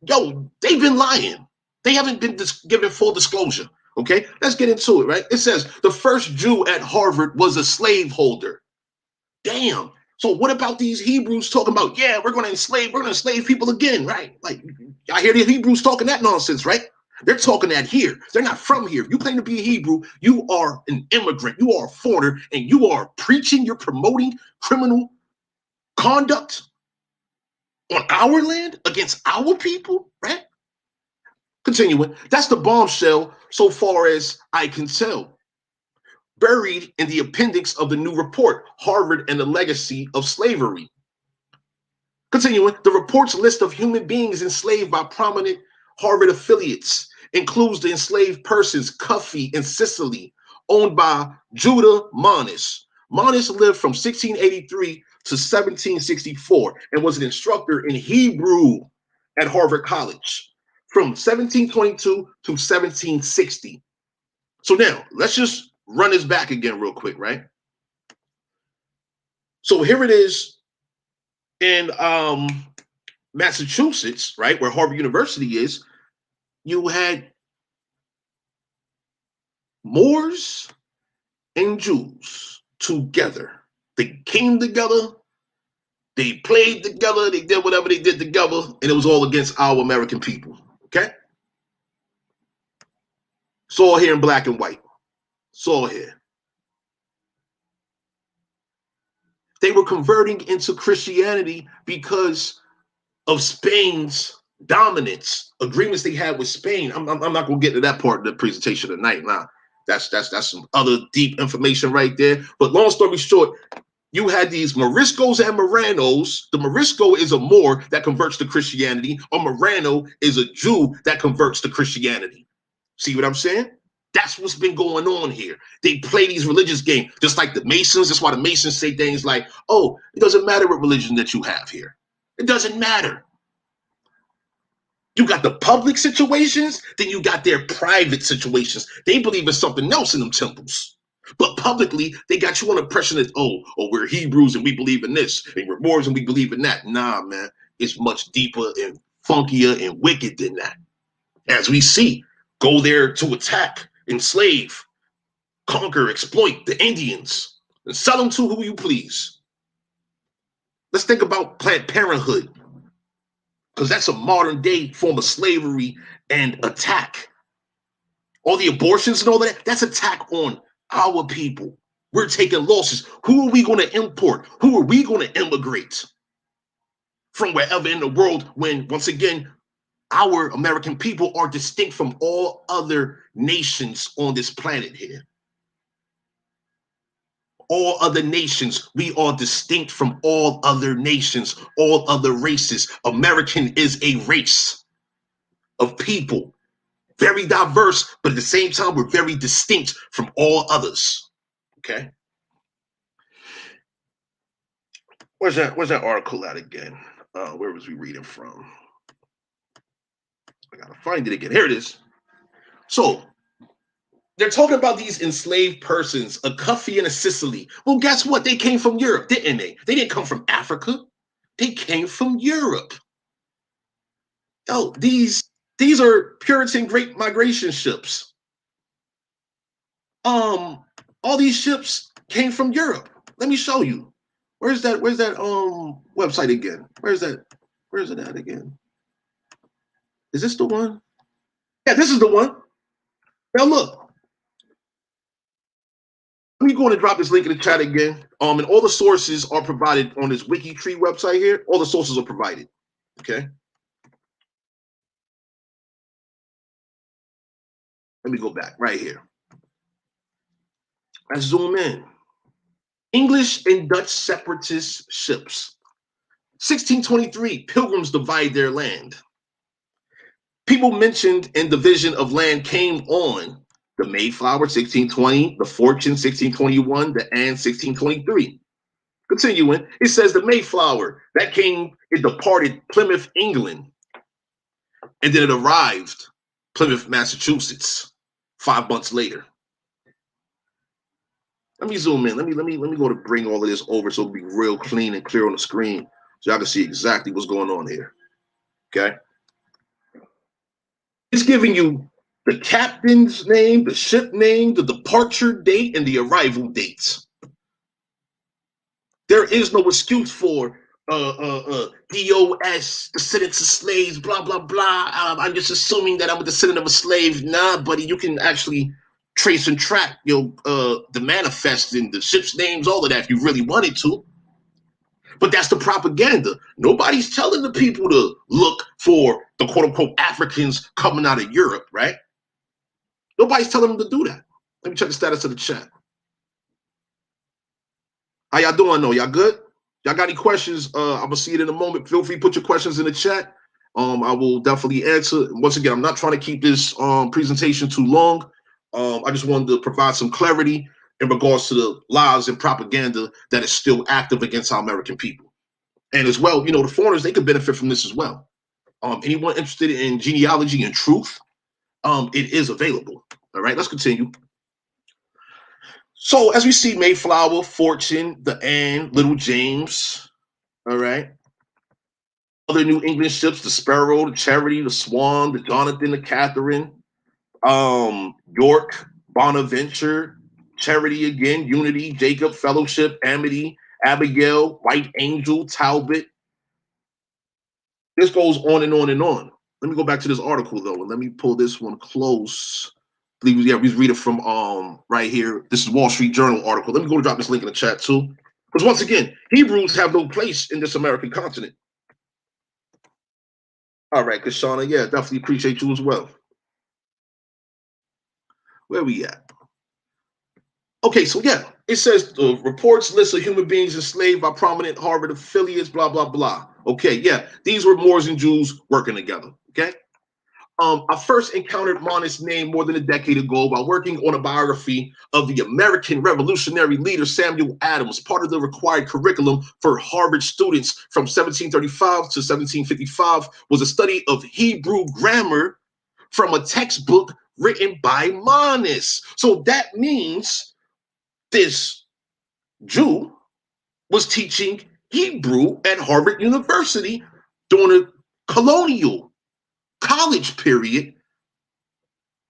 yo, they've been lying. They haven't been given full disclosure. Okay, let's get into it, right? It says the first Jew at Harvard was a slaveholder. Damn. So what about these Hebrews talking about, yeah, we're going to enslave people again, right? Like, I hear the Hebrews talking that nonsense, right? They're talking that here. They're not from here. If you claim to be a Hebrew, you are an immigrant, you are a foreigner, and you are preaching, you're promoting criminal conduct on our land against our people, right? Continuing, that's the bombshell so far as I can tell. Buried in the appendix of the new report, Harvard and the Legacy of Slavery. Continuing, the report's list of human beings enslaved by prominent Harvard affiliates includes the enslaved persons Cuffy in Sicily, owned by Judah Monish. Monish lived from 1683 to 1764 and was an instructor in Hebrew at Harvard College from 1722 to 1760. So now, let's just run this back again real quick, right? So here it is in Massachusetts, right, where Harvard University is. You had Moors and Jews together. They came together, they played together, they did whatever they did together, and it was all against our American people. Okay? It's all here in black and white. It's all here. They were converting into Christianity because of Spain's dominance, agreements they had with Spain. I'm not going to get to that part of the presentation tonight. Nah, that's some other deep information right there. But long story short, you had these Moriscos and Moranos. The Morisco is a Moor that converts to Christianity. A Morano is a Jew that converts to Christianity. See what I'm saying? That's what's been going on here. They play these religious games, just like the Masons. That's why the Masons say things like, oh, it doesn't matter what religion that you have here. It doesn't matter. You got the public situations, then you got their private situations. They believe in something else in them temples. But publicly, they got you on the impression that, oh, we're Hebrews and we believe in this, and we're Moors and we believe in that. Nah, man, it's much deeper and funkier and wicked than that. As we see, go there to attack, enslave, conquer, exploit the Indians, and sell them to who you please. Let's think about Planned Parenthood, because that's a modern day form of slavery and attack. All the abortions and all that, that's attack on our people. We're taking losses. Who are we going to import? Who are we going to immigrate from wherever in the world when, once again, our American people are distinct from all other nations on this planet here? All other nations, we are distinct from all other nations, all other races. American is a race of people, very diverse, but at the same time, we're very distinct from all others. Okay. Where's that article at again? Where was we reading from? I gotta find it again. Here it is. So they're talking about these enslaved persons, a Cuffy and a Sicily. Well, guess what? They came from Europe, didn't they? They didn't come from Africa. They came from Europe. Oh, these are Puritan Great Migration ships. All these ships came from Europe. Let me show you. Where's that website again? Where's it at again? Is this the one? Yeah, this is the one. Now look, let me go and drop this link in the chat again. And all the sources are provided on this WikiTree website here. All the sources are provided. Okay. Let me go back right here. Let's zoom in. English and Dutch separatist ships. 1623, pilgrims divide their land. People mentioned in division of land came on the Mayflower 1620, the Fortune 1621, the Anne 1623. Continuing, it says the Mayflower that came, it departed Plymouth, England, and then it arrived Plymouth, Massachusetts 5 months later. Let me zoom in. Let me go to bring all of this over so it'll be real clean and clear on the screen so y'all can see exactly what's going on here. Okay. It's giving you the captain's name, the ship name, the departure date, and the arrival dates. There is no excuse for DOS, descendants of slaves, blah, blah, blah. I'm just assuming that I'm a descendant of a slave. Nah, buddy, you can actually trace and track the manifest and the ship's names, all of that if you really wanted to. But that's the propaganda. Nobody's telling the people to look for the quote unquote Africans coming out of Europe, right? Nobody's telling them to do that. Let me check the status of the chat. How y'all doing though? Y'all good? Y'all got any questions? I'm gonna see it in a moment. Feel free to put your questions in the chat. I will definitely answer. Once again, I'm not trying to keep this presentation too long. I just wanted to provide some clarity in regards to the lies and propaganda that is still active against our American people. And as well, the foreigners, they could benefit from this as well. Anyone interested in genealogy and truth, it is available. All right, let's continue. So as we see, Mayflower, Fortune, the Anne, Little James, all right. Other New England ships, the Sparrow, the Charity, the Swan, the Jonathan, the Catherine, York, Bonaventure, Charity again, Unity, Jacob, Fellowship, Amity, Abigail, White Angel, Talbot. This goes on and on and on. Let me go back to this article though, and let me pull this one close. Please, yeah, we read it from right here. This is Wall Street Journal article. Let me go drop this link in the chat too. Because once again, Hebrews have no place in this American continent. All right, Kashana, yeah, definitely appreciate you as well. Where we at? Okay, so yeah, it says reports list of human beings enslaved by prominent Harvard affiliates, blah, blah, blah. Okay, yeah, these were Moors and Jews working together, okay? I first encountered Monist's name more than a decade ago while working on a biography of the American revolutionary leader Samuel Adams. Part of the required curriculum for Harvard students from 1735 to 1755 was a study of Hebrew grammar from a textbook written by Monist. So that means this Jew was teaching Hebrew at Harvard University during the colonial college period.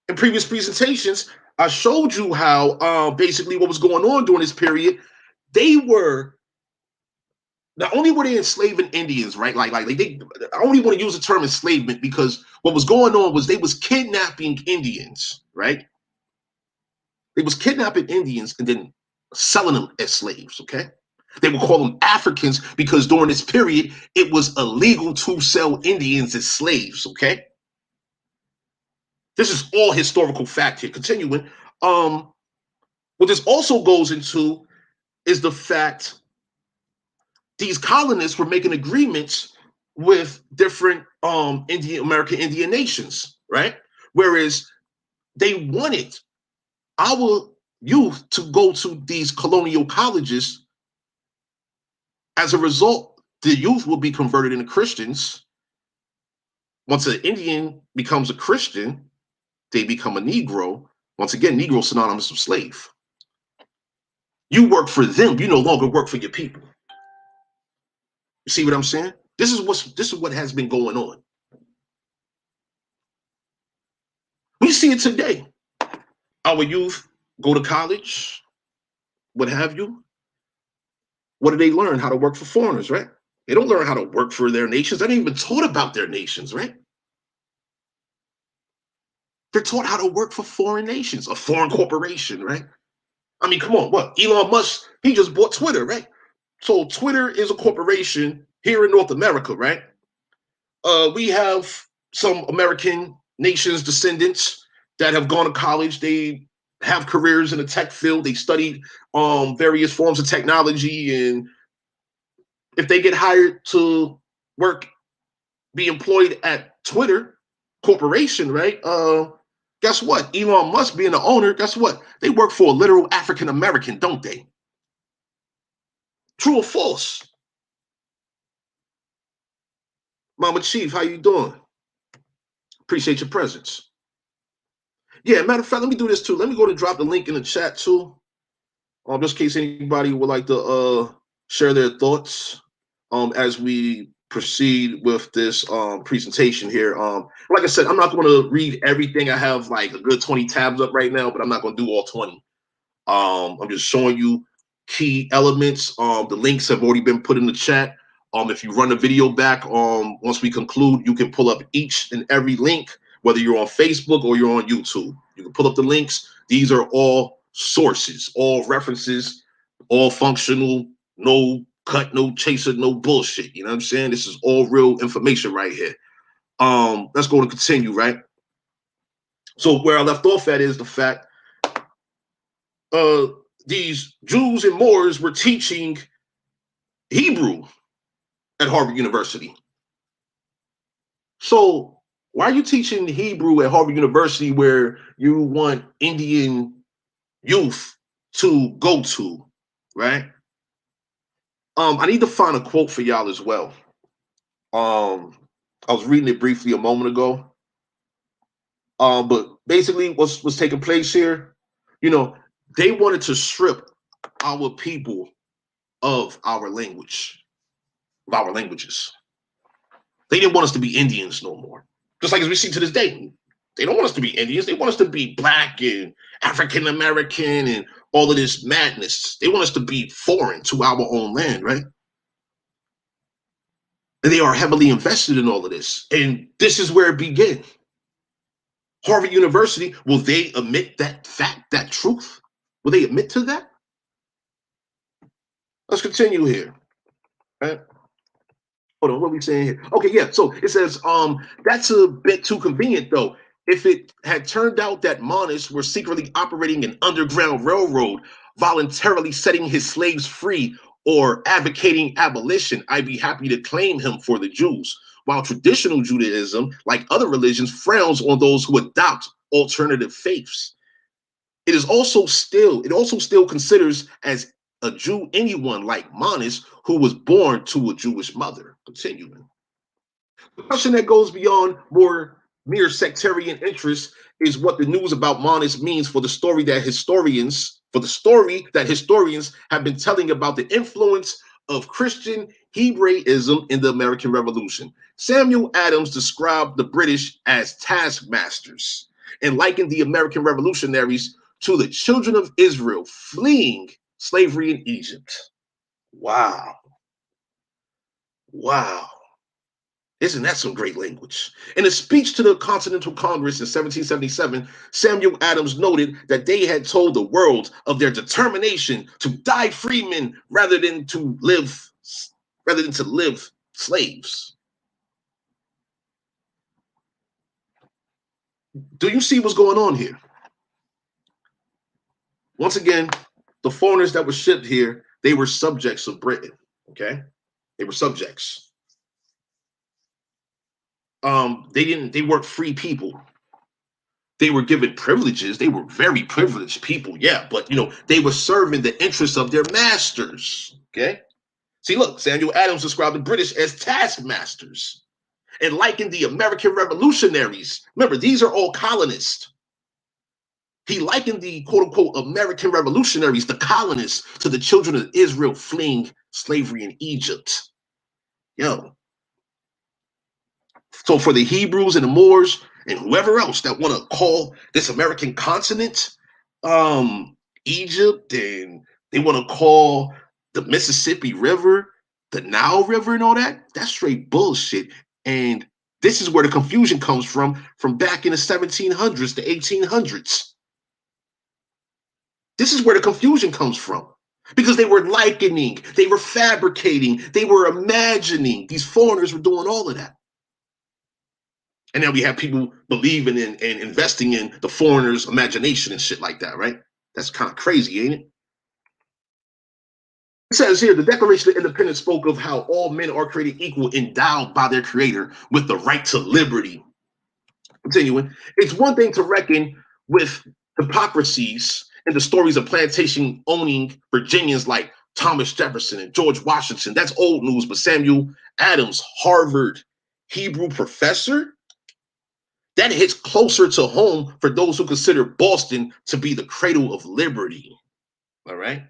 In previous presentations, I showed you how basically what was going on during this period. They were not only were they enslaving Indians, right? Like they I only want to use the term enslavement because what was going on was they was kidnapping Indians, right? They was kidnapping Indians and then selling them as slaves, okay? They would call them Africans because during this period, it was illegal to sell Indians as slaves, okay? This is all historical fact here. Continuing, what this also goes into is the fact these colonists were making agreements with different American Indian nations, right? Whereas they wanted our youth to go to these colonial colleges. As a result, the youth will be converted into Christians. Once an Indian becomes a Christian, they become a Negro. Once again, Negro synonymous with slave. You work for them. You no longer work for your people. You see what I'm saying? This is what has been going on. We see it today. Our youth go to college, what have you. What do they learn? How to work for foreigners, right? They don't learn how to work for their nations. They're not even taught about their nations, right? They're taught how to work for foreign nations, a foreign corporation, right? I mean, come on, what? Elon Musk, he just bought Twitter, right? So Twitter is a corporation here in North America, right? We have some American nations descendants that have gone to college. They have careers in the tech field. They studied various forms of technology, and if they get hired to work, be employed at Twitter corporation, right? Guess what? Elon Musk being the owner, guess what? They work for a literal African American, don't they? True or false? Mama Chief, how you doing? Appreciate your presence. Yeah, matter of fact, let me do this too. Let me go to drop the link in the chat too, just in case anybody would like to share their thoughts as we proceed with this presentation here. Like I said, I'm not going to read everything. I have like a good 20 tabs up right now, but I'm not going to do all 20. I'm just showing you key elements. The links have already been put in the chat. If you run the video back, once we conclude, you can pull up each and every link, whether you're on Facebook or you're on YouTube. You can pull up the links. These are all sources, all references, all functional, no cut, no chaser, no bullshit. You know what I'm saying? This is all real information right here. Let's go to continue, right? So where I left off at is the fact these Jews and Moors were teaching Hebrew at Harvard University. So why are you teaching Hebrew at Harvard University where you want Indian youth to go to, right? I need to find a quote for y'all as well. I was reading it briefly a moment ago. But basically what's taking place here, they wanted to strip our people of our language, of our languages. They didn't want us to be Indians no more. Just like as we see to this day, they don't want us to be Indians. They want us to be black and African American and all of this madness. They want us to be foreign to our own land, right? And they are heavily invested in all of this. And this is where it began. Harvard University, will they admit that fact, that truth? Will they admit to that? Let's continue here. Right? Hold on, what are we saying here? Okay, yeah. So it says, that's a bit too convenient though. If it had turned out that Monis were secretly operating an underground railroad, voluntarily setting his slaves free, or advocating abolition, I'd be happy to claim him for the Jews. While traditional Judaism, like other religions, frowns on those who adopt alternative faiths. It also still considers as a Jew anyone like Monis who was born to a Jewish mother. Continuing. The question that goes beyond mere sectarian interest is what the news about Monis means for the story that historians have been telling about the influence of Christian Hebraism in the American Revolution. Samuel Adams described the British as taskmasters and likened the American revolutionaries to the children of Israel fleeing slavery in Egypt. Wow. Wow. Isn't that some great language? In a speech to the Continental Congress in 1777, Samuel Adams noted that they had told the world of their determination to die freemen rather than to live slaves. Do you see what's going on here? Once again, the foreigners that were shipped here, They were subjects of Britain. Okay, they were subjects. They weren't free people. They were given privileges. They were very privileged people, yeah, but they were serving the interests of their masters. Okay. See, look, Samuel Adams described the British as taskmasters and likened the American revolutionaries. Remember, these are all colonists. He likened the quote unquote American revolutionaries, the colonists, to the children of Israel fleeing slavery in Egypt. Yo. So for the Hebrews and the Moors and whoever else that want to call this American continent Egypt, and they want to call the Mississippi River the Nile River and all that, that's straight bullshit. And this is where the confusion comes from back in the 1700s, the 1800s. This is where the confusion comes from. Because they were likening, they were fabricating, they were imagining. These foreigners were doing all of that. And then we have people believing in and investing in the foreigners' imagination and shit like that, right? That's kind of crazy, ain't it? It says here, the Declaration of Independence spoke of how all men are created equal, endowed by their creator with the right to liberty. Continuing, it's one thing to reckon with hypocrisies in the stories of plantation owning Virginians like Thomas Jefferson and George Washington. That's old news, but Samuel Adams, Harvard Hebrew professor, that hits closer to home for those who consider Boston to be the cradle of liberty. All right.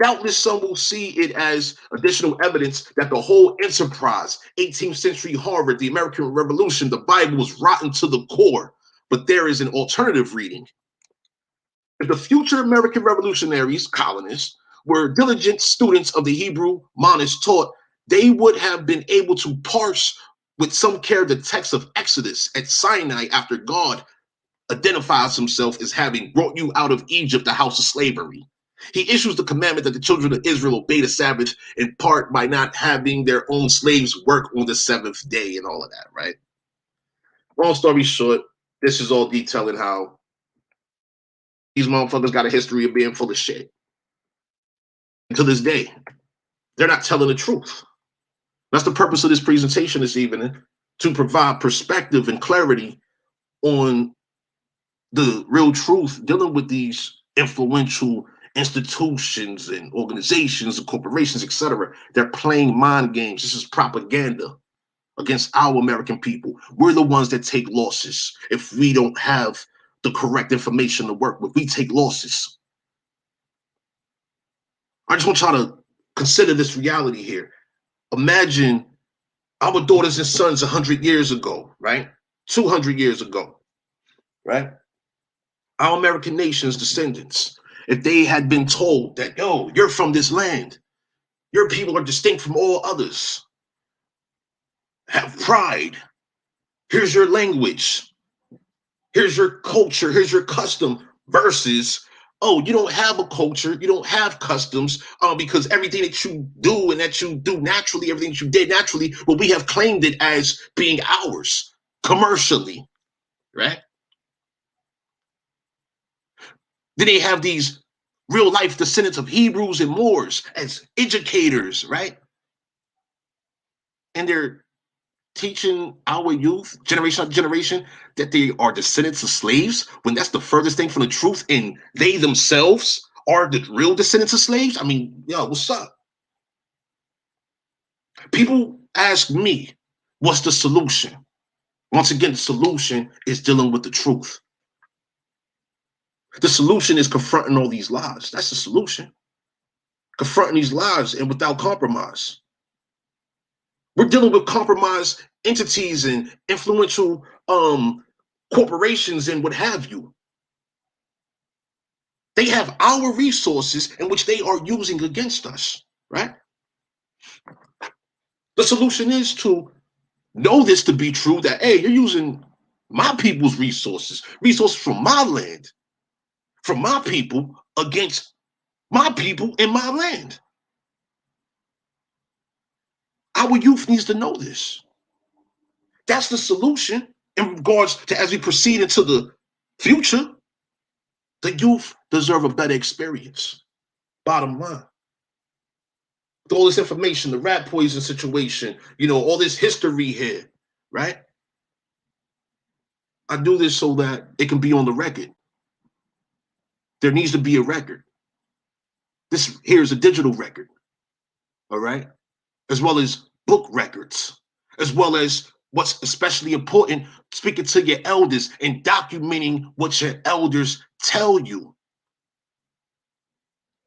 Doubtless some will see it as additional evidence that the whole enterprise, 18th century Harvard, the American Revolution, the Bible was rotten to the core. But there is an alternative reading. If the future American revolutionaries, colonists, were diligent students of the Hebrew monist taught, they would have been able to parse with some care the text of Exodus at Sinai after God identifies himself as having brought you out of Egypt, the house of slavery. He issues the commandment that the children of Israel obey the Sabbath in part by not having their own slaves work on the seventh day and all of that, right? Long story short, this is all detailing how these motherfuckers got a history of being full of shit. And to this day, they're not telling the truth. That's the purpose of this presentation this evening, to provide perspective and clarity on the real truth dealing with these influential institutions and organizations and corporations, etc. They're playing mind games. This is propaganda against our American people. We're the ones that take losses if we don't have the correct information to work with. We take losses. I just want y'all to consider this reality here. Imagine our daughters and sons 100 years ago, right? 200 years ago, right? Our American nation's descendants, if they had been told that, yo, you're from this land, your people are distinct from all others, have pride, here's your language, here's your culture, here's your custom, versus, oh, you don't have a culture, you don't have customs, because everything that you do and that you do naturally, everything that you did naturally, well, we have claimed it as being ours commercially, right? Then they have these real life descendants of Hebrews and Moors as educators, right? And they're teaching our youth, generation after generation, that they are descendants of slaves, when that's the furthest thing from the truth, and they themselves are the real descendants of slaves. I mean, yo, what's up? People ask me, what's the solution? Once again, the solution is dealing with the truth. The solution is confronting all these lies. That's the solution. Confronting these lies and without compromise. We're dealing with compromised entities and influential corporations and what have you. They have our resources in which they are using against us, right? The solution is to know this to be true, that, hey, you're using my people's resources from my land, from my people against my people in my land. Our youth needs to know this. That's the solution in regards to, as we proceed into the future, the youth deserve a better experience. Bottom line. all this information, the rat poison situation, you know, all this history here, right? I do this so that it can be on the record. There needs to be a record. This here is a digital record, all right? As well as book records, as well as what's especially important, speaking to your elders and documenting what your elders tell you.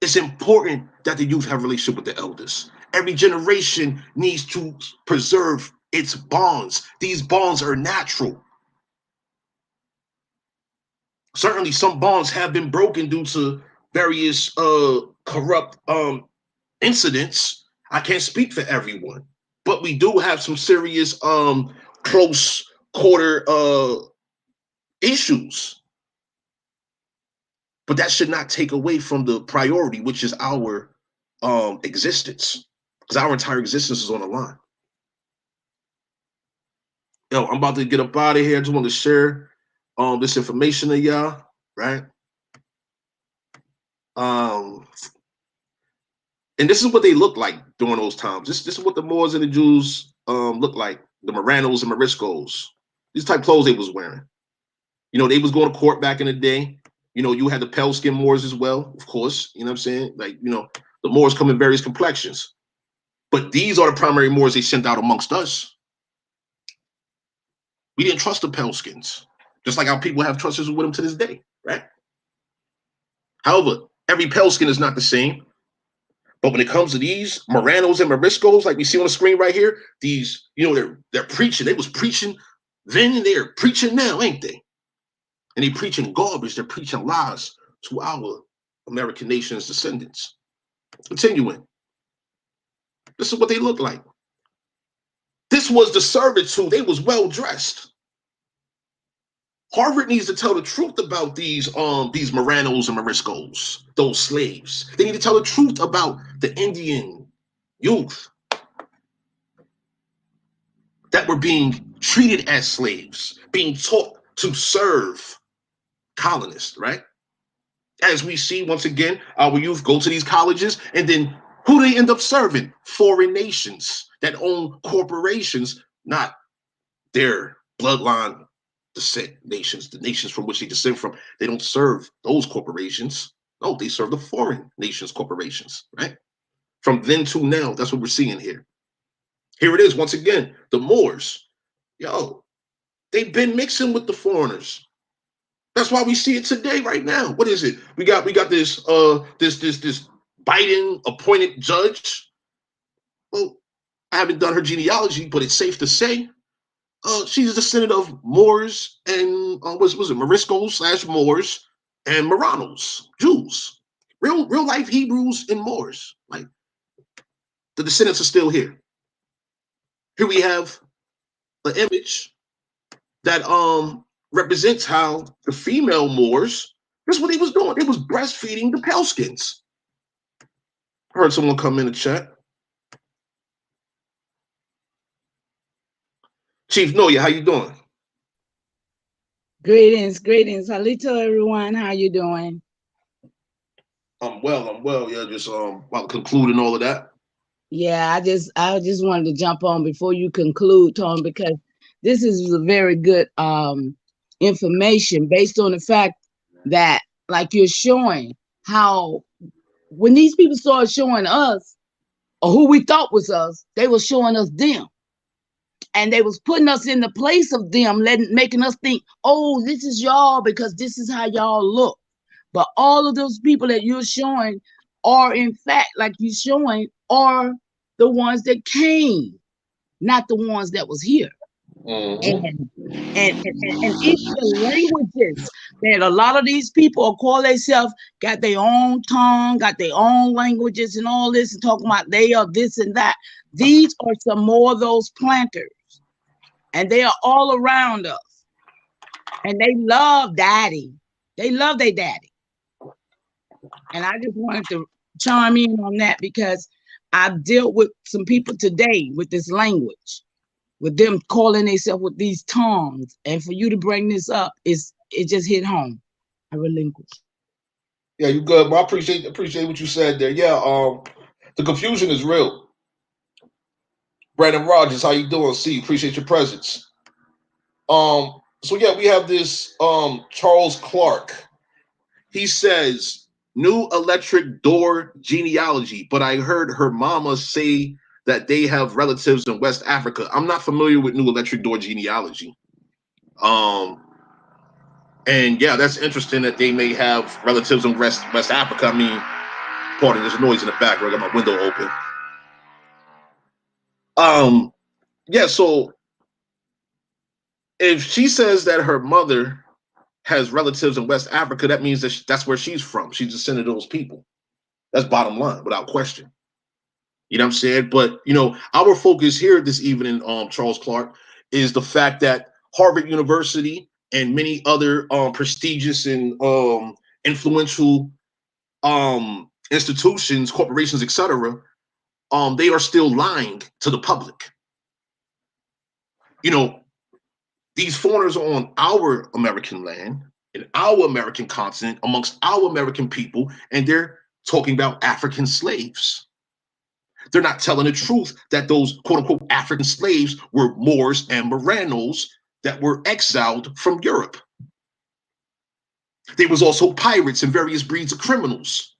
It's important that the youth have a relationship with the elders. Every generation needs to preserve its bonds. These bonds are natural. Certainly, some bonds have been broken due to various corrupt incidents. I can't speak for everyone, but we do have some serious close quarter issues. But that should not take away from the priority, which is our existence, because our entire existence is on the line. Yo, I'm about to get up out of here. I just want to share this information to y'all, right? And this is what they look like during those times. This is what the Moors and the Jews look like. The Moranos and Moriscos. These type of clothes they was wearing. You know, they was going to court back in the day. You know, you had the pale skin Moors as well, of course. You know what I'm saying? Like, you know, the Moors come in various complexions. But these are the primary Moors they sent out amongst us. We didn't trust the pale skins, just like how people have trust with them to this day, right? However, every pale skin is not the same. But when it comes to these Moranos and Moriscos, like we see on the screen right here, these, you know, they're preaching. They was preaching then and they're preaching now, ain't they? And they preaching garbage. They're preaching lies to our American nation's descendants. Continuing. This is what they look like. This was the servitude. They was well dressed. Harvard needs to tell the truth about these Moranos and Moriscos, those slaves. They need to tell the truth about the Indian youth that were being treated as slaves, being taught to serve colonists, right? As we see, once again, our youth go to these colleges, and then who do they end up serving? Foreign nations that own corporations, not their bloodline descent nations, the nations from which they descend from. They don't serve those corporations. No, they serve the foreign nations corporations, right? From then to now, that's what we're seeing here. Here it is, once again, the Moors. Yo, they've been mixing with the foreigners. That's why we see it today, right now. What is it? We got this this Biden appointed judge. Well, I haven't done her genealogy, but it's safe to say she's a descendant of Moors and was it Moriscos / Moors and Moranos, Jews, real life Hebrews and Moors. Like the descendants are still here. Here we have an image that represents how the female Moors. That's what he was doing. They was breastfeeding the pale skins. I heard someone come in the chat. Chief Noya, how you doing? Greetings. Halito, everyone. How you doing? I'm well. Yeah, just about concluding all of that. Yeah, I just wanted to jump on before you conclude, Tom, because this is a very good information based on the fact that, like you're showing, how when these people started showing us, or who we thought was us, they were showing us them. And they was putting us in the place of them, making us think, oh, this is y'all because this is how y'all look. But all of those people that you're showing are, in fact, like you're showing, are the ones that came, not the ones that was here. Mm-hmm. And even the languages that a lot of these people call themselves, got their own tongue, got their own languages and all this, and talking about they are this and that. These are some more of those planters. And they are all around us. And they love daddy. They love their daddy. And I just wanted to chime in on that because I've dealt with some people today with this language, with them calling themselves with these tongues. And for you to bring this up, it just hit home. I relinquish. Yeah, you good. Well, I appreciate what you said there. Yeah, The confusion is real. Brandon Rogers, how you doing? See, appreciate your presence. So yeah, we have this Charles Clark. He says new electric door genealogy, but I heard her mama say that they have relatives in West Africa. I'm not familiar with new electric door genealogy. Um, and yeah, that's interesting that they may have relatives in West Africa. I mean, pardon, there's a noise in the background. I got my window open. Yeah, so if she says that her mother has relatives in West Africa, that means that that's where she's from. She's descended of those people. That's bottom line, without question. You know what I'm saying? But our focus here this evening, Charles Clark, is the fact that Harvard University and many other prestigious and influential institutions, corporations, etc., they are still lying to the public. These foreigners are on our American land, in our American continent, amongst our American people, and they're talking about African slaves. They're not telling the truth that those quote unquote African slaves were Moors and Moranos that were exiled from Europe. There was also pirates and various breeds of criminals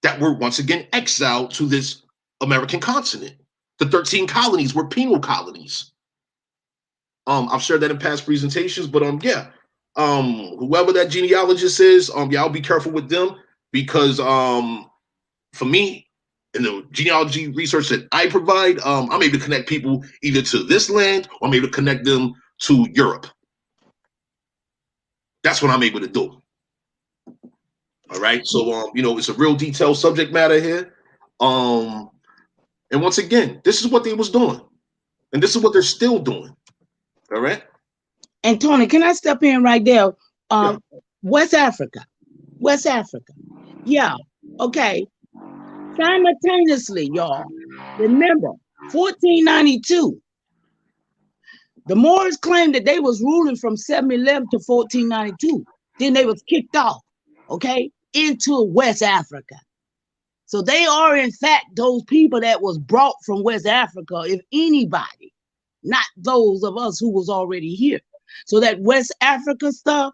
that were once again exiled to this American continent. The 13 colonies were penal colonies. I've shared that in past presentations, but yeah. Whoever that genealogist is, yeah, I'll be careful with them because for me, in the genealogy research that I provide, I'm able to connect people either to this land or I'm able to connect them to Europe. That's what I'm able to do. All right. So it's a real detailed subject matter here. And once again, this is what they was doing. And this is what they're still doing. All right. And Tony, can I step in right there? Yeah. West Africa. Yeah. Okay. Simultaneously, y'all, remember 1492. The Moors claimed that they was ruling from 711 to 1492. Then they was kicked off, okay, into West Africa. So they are in fact those people that was brought from West Africa, if anybody, not those of us who was already here. So that West Africa stuff,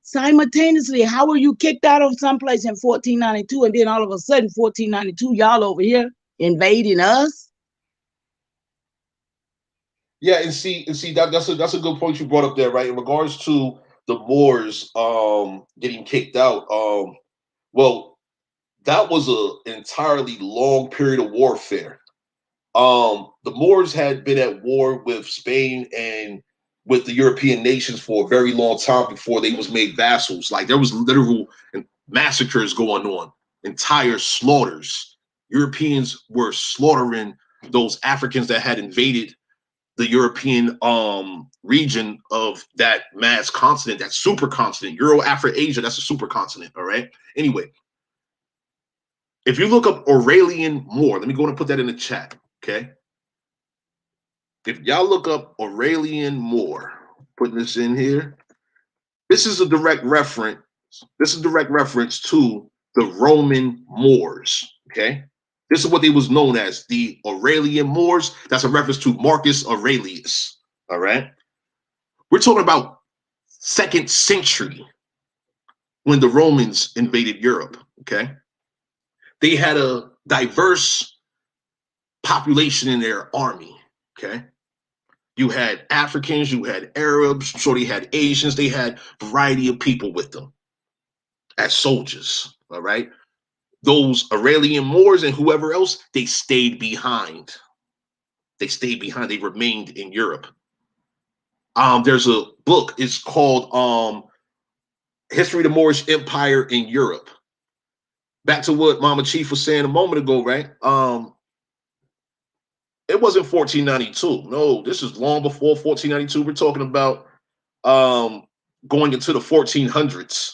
simultaneously, how were you kicked out of someplace in 1492 and then all of a sudden 1492 y'all over here invading us? Yeah, and see that's a good point you brought up there, right? In regards to the Moors getting kicked out, well, that was an entirely long period of warfare. The Moors had been at war with Spain and with the European nations for a very long time before they was made vassals. Like there was literal massacres going on, entire slaughters. Europeans were slaughtering those Africans that had invaded the European region of that mass continent, that supercontinent, Euro, Africa, Asia. That's a supercontinent. All right. Anyway, if you look up Aurelian Moor, let me go and put that in the chat. Okay. If y'all look up Aurelian Moor, putting this in here, this is a direct reference. This is direct reference to the Roman Moors. Okay. This is what they was known as, the Aurelian Moors. That's a reference to Marcus Aurelius. All right. We're talking about 2nd century when the Romans invaded Europe. Okay. They had a diverse population in their army. Okay. You had Africans, you had Arabs, so they had Asians, they had a variety of people with them as soldiers. All right. Those Aurelian Moors and whoever else, they stayed behind. They stayed behind. They remained in Europe. There's a book. It's called History of the Moorish Empire in Europe. Back to what Mama Chief was saying a moment ago, right? It wasn't 1492. No, this is long before 1492. We're talking about going into the 1400s,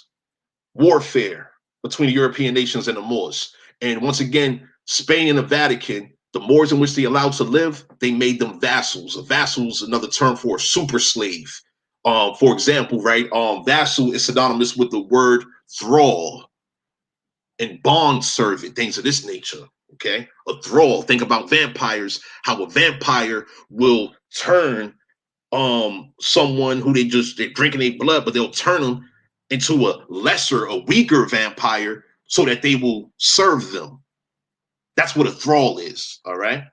warfare between the European nations and the Moors. And once again, Spain and the Vatican, the Moors in which they allowed to live, they made them vassals. A vassal is another term for a super slave. For example, right, vassal is synonymous with the word thrall and bond servant, things of this nature. Okay, a thrall. Think about vampires. How a vampire will turn someone who they're drinking their blood, but they'll turn them into a weaker vampire so that they will serve them. That's what a thrall is. All right.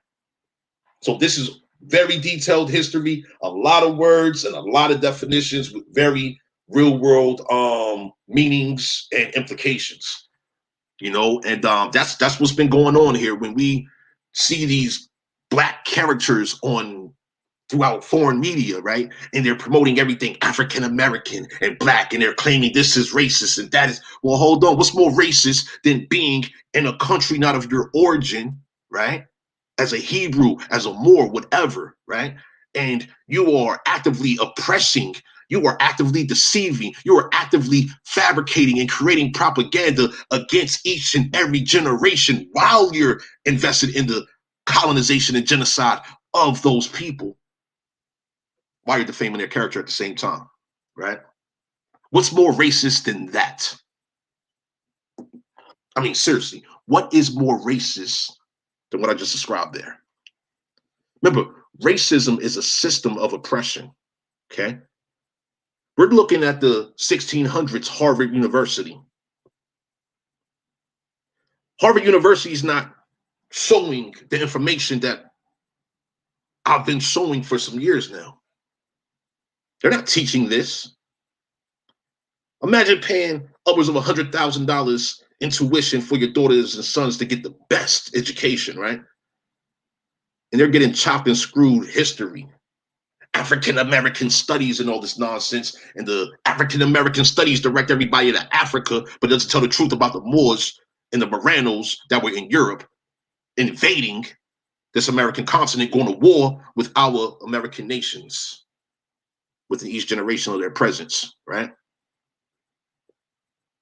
So this is very detailed history, a lot of words and a lot of definitions with very real world meanings and implications. And that's what's been going on here when we see these black characters on throughout foreign media, right? And they're promoting everything African American and black, and they're claiming this is racist and that is. Well, hold on, what's more racist than being in a country not of your origin, right? As a Hebrew, as a Moor, whatever, right? And you are actively oppressing, you are actively deceiving, you are actively fabricating and creating propaganda against each and every generation while you're invested in the colonization and genocide of those people, while you're defaming their character at the same time, right? What's more racist than that? I mean, seriously, what is more racist than what I just described there? Remember, racism is a system of oppression, okay? We're looking at the 1600s Harvard University. Harvard University is not showing the information that I've been showing for some years now. They're not teaching this. Imagine paying upwards of $100,000 in tuition for your daughters and sons to get the best education, right? And they're getting chopped and screwed history, African American studies, and all this nonsense. And the African American studies direct everybody to Africa, but doesn't tell the truth about the Moors and the Moranos that were in Europe invading this American continent, going to war with our American nations within each generation of their presence, right?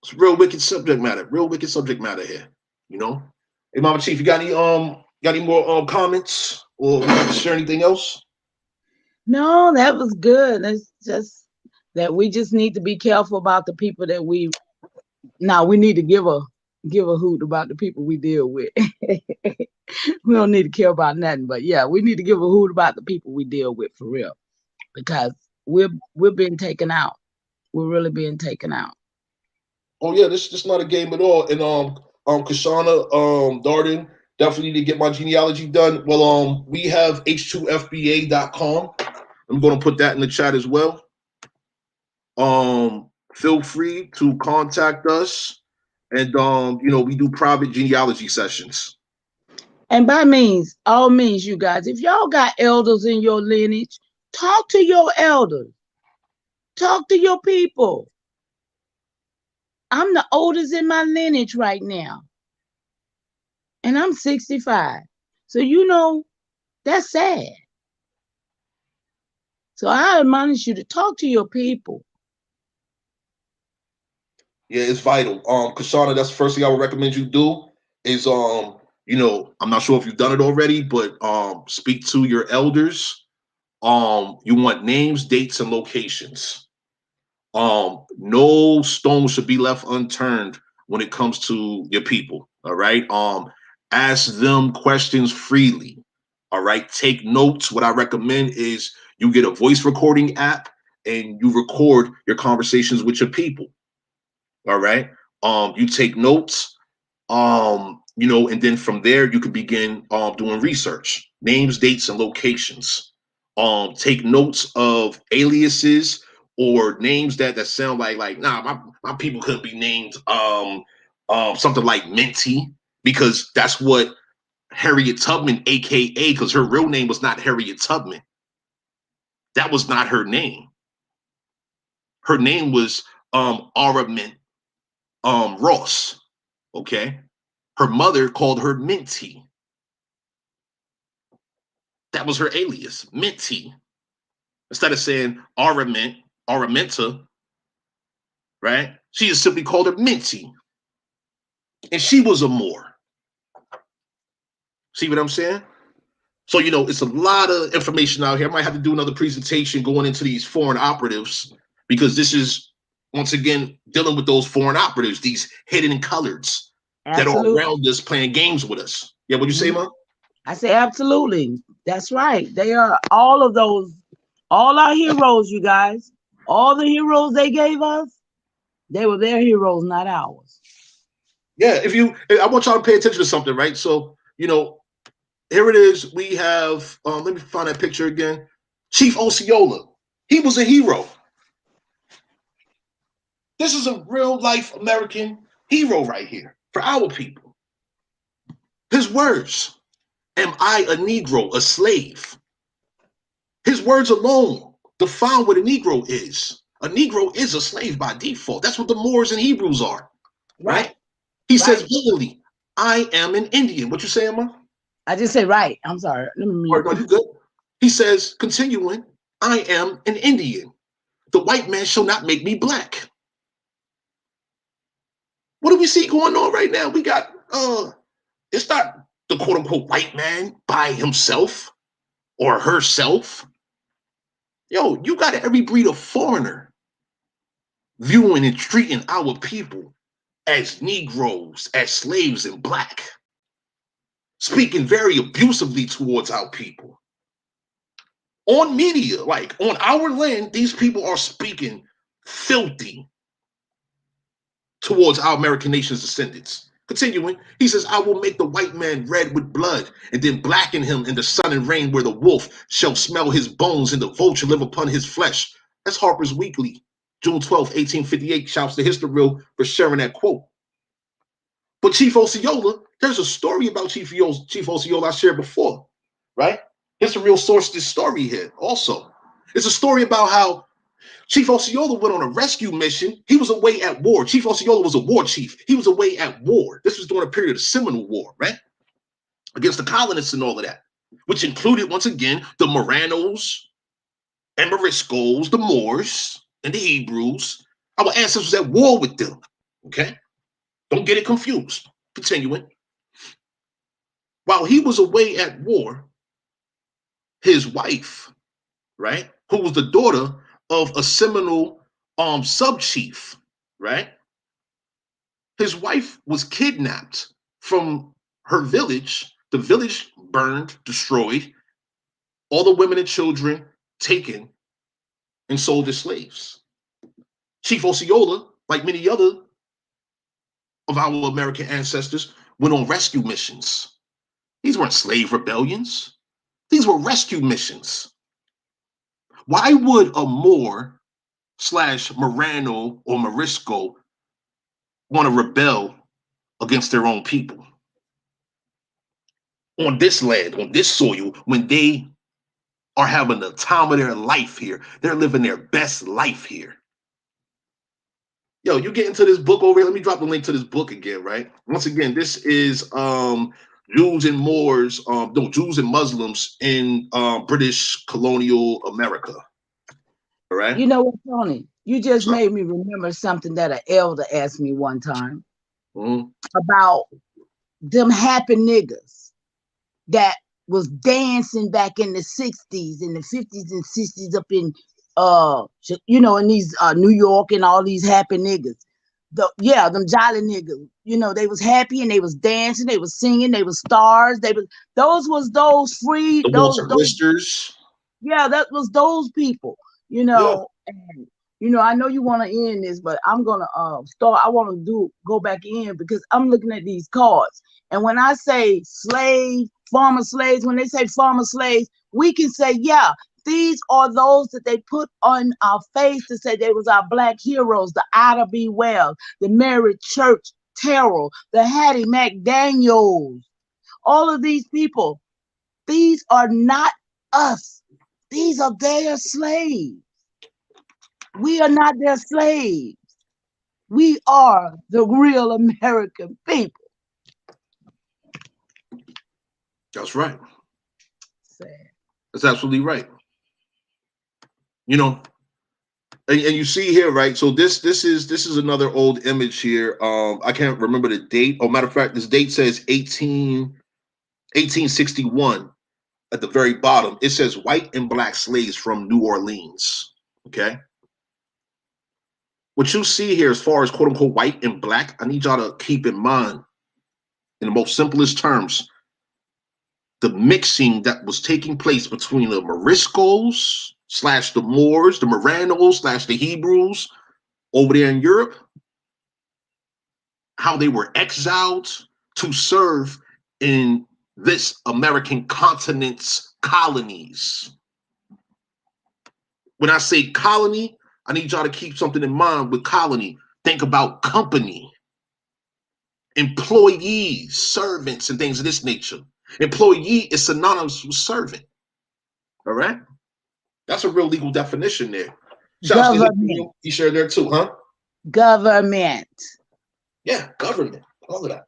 It's real wicked subject matter, here, you know. Hey, Mama Chief, you got any more comments or share anything else? No, that was good. It's just that we just need to be careful about the people that we need to give a hoot about the people we deal with. We don't need to care about nothing, but yeah, we need to give a hoot about the people we deal with for real, because we're being taken out. We're really being taken out. Oh yeah, this is not a game at all. And Kashana, Darden, definitely need to get my genealogy done. Well, we have h2fba.com. I'm going to put that in the chat as well. Feel free to contact us, and we do private genealogy sessions. And by all means, you guys, if y'all got elders in your lineage, talk to your elders. Talk to your people. I'm the oldest in my lineage right now. And I'm 65. So, that's sad. So I admonish you to talk to your people. Yeah, it's vital. Kashana, that's the first thing I would recommend you do is I'm not sure if you've done it already, but speak to your elders. You want names, dates, and locations. No stone should be left unturned when it comes to your people. All right. Ask them questions freely. All right. Take notes. What I recommend is you get a voice recording app and you record your conversations with your people. All right. You take notes. And then from there you can begin doing research, names, dates, and locations. Take notes of aliases or names that sound like my people couldn't be named something like Minty, because that's what Harriet Tubman, aka, because her real name was not Harriet Tubman. That was not her name. Her name was Aura Ross. Okay. Her mother called her Minty. That was her alias, Minty. Instead of saying Aramenta, right? She just simply called her Minty. And she was a Moor. See what I'm saying? So, it's a lot of information out here. I might have to do another presentation going into these foreign operatives, because this is, once again, dealing with those foreign operatives, these hidden coloreds that are around us playing games with us. Yeah, what you say, Mhm. Ma? I say absolutely. That's right. They are all of those, all our heroes, you guys. All the heroes they gave us, they were their heroes, not ours. Yeah, I want y'all to pay attention to something, right? So, here it is. We have, let me find that picture again. Chief Osceola. He was a hero. This is a real life American hero right here for our people. His words, am I a Negro, a slave? His words alone define what a Negro is. A Negro is a slave by default. That's what the Moors and Hebrews are, right? Right, He says, right. blatantly, I am an Indian. What you saying, Ma? I just say right. I'm sorry. Let me Or mute. no, you good. He says, continuing, I am an Indian. The white man shall not make me black. What do we see going on right now? We got it's not the quote unquote white man by himself or herself. Yo, you got every breed of foreigner viewing and treating our people as Negroes, as slaves and black, speaking very abusively towards our people. On media, like on our land, these people are speaking filthy towards our American nation's descendants. Continuing, he says, I will make the white man red with blood, and then blacken him in the sun and rain, where the wolf shall smell his bones and the vulture live upon his flesh. That's Harper's Weekly, June 12th, 1858. Shouts to History Reel for sharing that quote. But Chief Osceola, there's a story about Chief Osceola I shared before, right? History Reel sourced this story here also. It's a story about how Chief Osceola went on a rescue mission. He was away at war. Chief Osceola was a war chief. He was away at war. This was during a period of Seminole War, right? Against the colonists and all of that, which included, once again, the Moranos and Moriscos, the Moors and the Hebrews. Our ancestors at war with them, okay? Don't get it confused. Continuing. While he was away at war, his wife, right, who was the daughter of a Seminole sub chief, right? His wife was kidnapped from her village. The village burned, destroyed, all the women and children taken and sold as slaves. Chief Osceola, like many other of our American ancestors, went on rescue missions. These weren't slave rebellions, these were rescue missions. Why would a Moor slash Morano or Morisco want to rebel against their own people on this land, on this soil, when they are having the time of their life here? They're living their best life here. Yo, you get into this book over here. Let me drop the link to this book again, right? Once again, this is Jews and Moors, no, Jews and Muslims in British colonial America. All right. You know what, Tony? You just So, made me remember something that an elder asked me one time mhm. about them happy niggas that was dancing back in the 60s, in the 50s and 60s up in in these New York and all these happy niggas. Them jolly niggas. They was happy and they was dancing, they was singing, they was stars. Those free The Walter those Listers. yeah, that was those people, Yeah. and I know you want to end this, but I'm gonna start. I want to go back in because I'm looking at these cards, and when I say slave, farmer slaves, when they say farmer slaves, we can say, yeah, these are those that they put on our face to say they was our black heroes, the Ida B. Wells, the Mary Church Terrell, the Hattie McDaniels, all of these people. These are not us. These are their slaves. We are not their slaves. We are the real American people. That's right. Sad. That's absolutely right. You know, and you see here, right? So this is another old image here. I can't remember the date. Oh, matter of fact, this date says 1861 at the very bottom. It says white and black slaves from New Orleans. Okay. What you see here as far as quote unquote white and black, I need y'all to keep in mind in the most simplest terms. the mixing that was taking place between the Moriscos / the Moors, the Moranos / the Hebrews over there in Europe, how they were exiled to serve in this American continent's colonies. When I say colony, I need y'all to keep something in mind with colony. Think about company, employees, servants, and things of this nature. Employee is synonymous with servant. All right? That's a real legal definition there. Shouts to Government. you share there too, huh? Government. Yeah, government. All of that.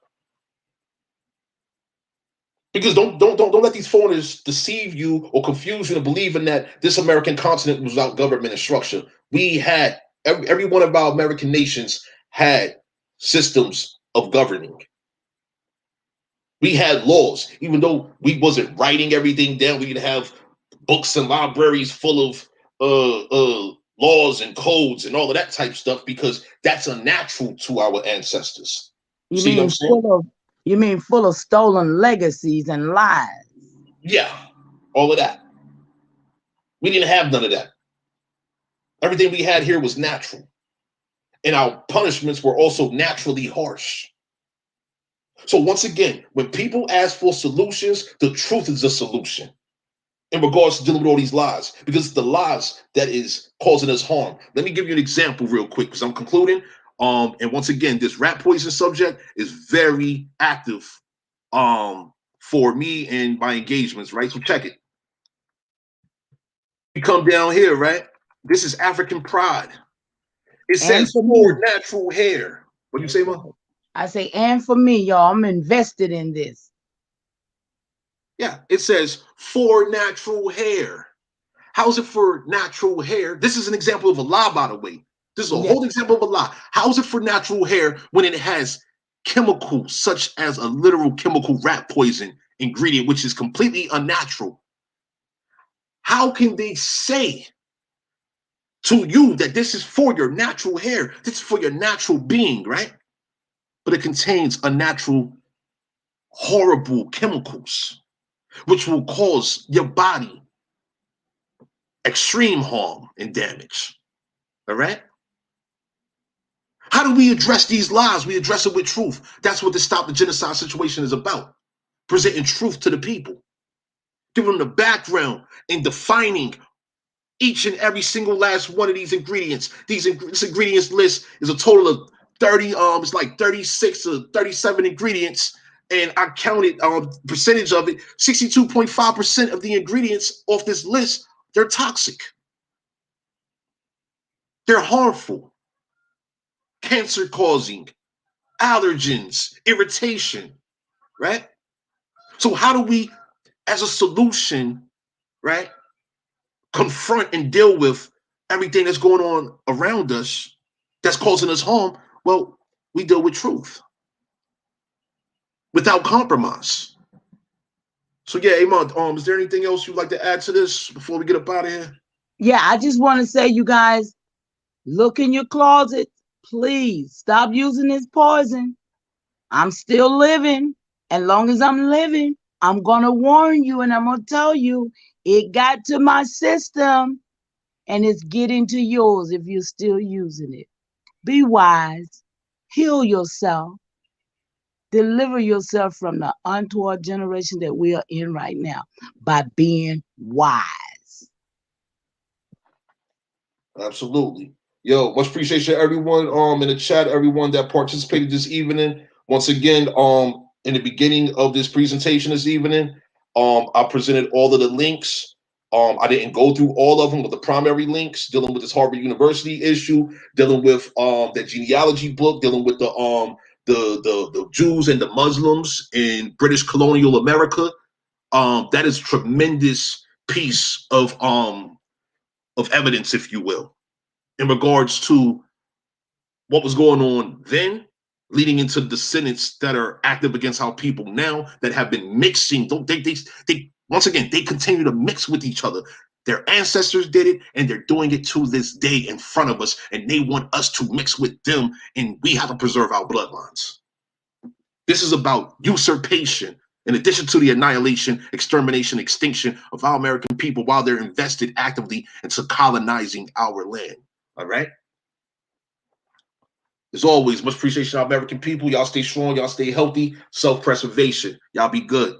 Because don't let these foreigners deceive you or confuse you into believing that this American continent was without government and structure. We had every one of our American nations had systems of governing. We had laws, even though we wasn't writing everything down. We could have books and libraries full of laws and codes and all of that type stuff because that's unnatural to our ancestors. You See what I'm mean saying? full of stolen legacies and lies? Yeah, all of that. We didn't have none of that. Everything we had here was natural. And our punishments were also naturally harsh. So once again, when people ask for solutions, the truth is a solution in regards to dealing with all these lies, because it's the lies that is causing us harm. Let me give you an example real quick, because I'm concluding. And once again, this rat poison subject is very active for me and my engagements, right? So check it. You come down here, right? This is African pride. It And says for for me. natural hair. What do you say, Mom? I say, and for me, y'all, I'm invested in this. Yeah, it says for natural hair. How's it for natural hair? This is an example of a lie, by the way. This is a Yeah. whole example of a lie. How's it for natural hair when it has chemicals such as a literal chemical rat poison ingredient, which is completely unnatural? How can they say to you that this is for your natural hair? This is for your natural being, right? But it contains unnatural, horrible chemicals, which will cause your body extreme harm and damage. All right? How do we address these lies? We address it with truth. That's what the Stop the Genocide situation is about. Presenting truth to the people, giving them the background and defining each and every single last one of these ingredients. This ingredients list is a total of 30, it's like 36 or 37 ingredients. And I counted percentage of it, 62.5% of the ingredients off this list, they're toxic. They're harmful, cancer causing, allergens, irritation, right? So how do we, as a solution, right, confront and deal with everything that's going on around us that's causing us harm? Well, we deal with truth without compromise. So yeah, Iman, is there anything else you'd like to add to this before we get up out of here? Yeah, I just want to say, you guys, look in your closet. Please stop using this poison. I'm still living. As long as I'm living, I'm going to warn you and I'm going to tell you it got to my system and it's getting to yours if you're still using it. Be wise. Heal yourself. Deliver yourself from the untoward generation that we are in right now by being wise. Absolutely. Yo, much appreciation everyone in the chat, everyone that participated this evening. Once again, in the beginning of this presentation this evening, I presented all of the links. I didn't go through all of them, but the primary links dealing with this Harvard University issue, dealing with the genealogy book, dealing with the Jews and the Muslims in British colonial America. That is tremendous piece of evidence, if you will, in regards to what was going on then, leading into the descendants that are active against our people now that have been mixing. They once again, they continue to mix with each other. Their ancestors did it, and they're doing it to this day in front of us, and they want us to mix with them, and we have to preserve our bloodlines. This is about usurpation. in addition to the annihilation, extermination, extinction of our American people while they're invested actively into colonizing our land. All right? As always, much appreciation to our American people. Y'all stay strong. Y'all stay healthy. Self-preservation. Y'all be good.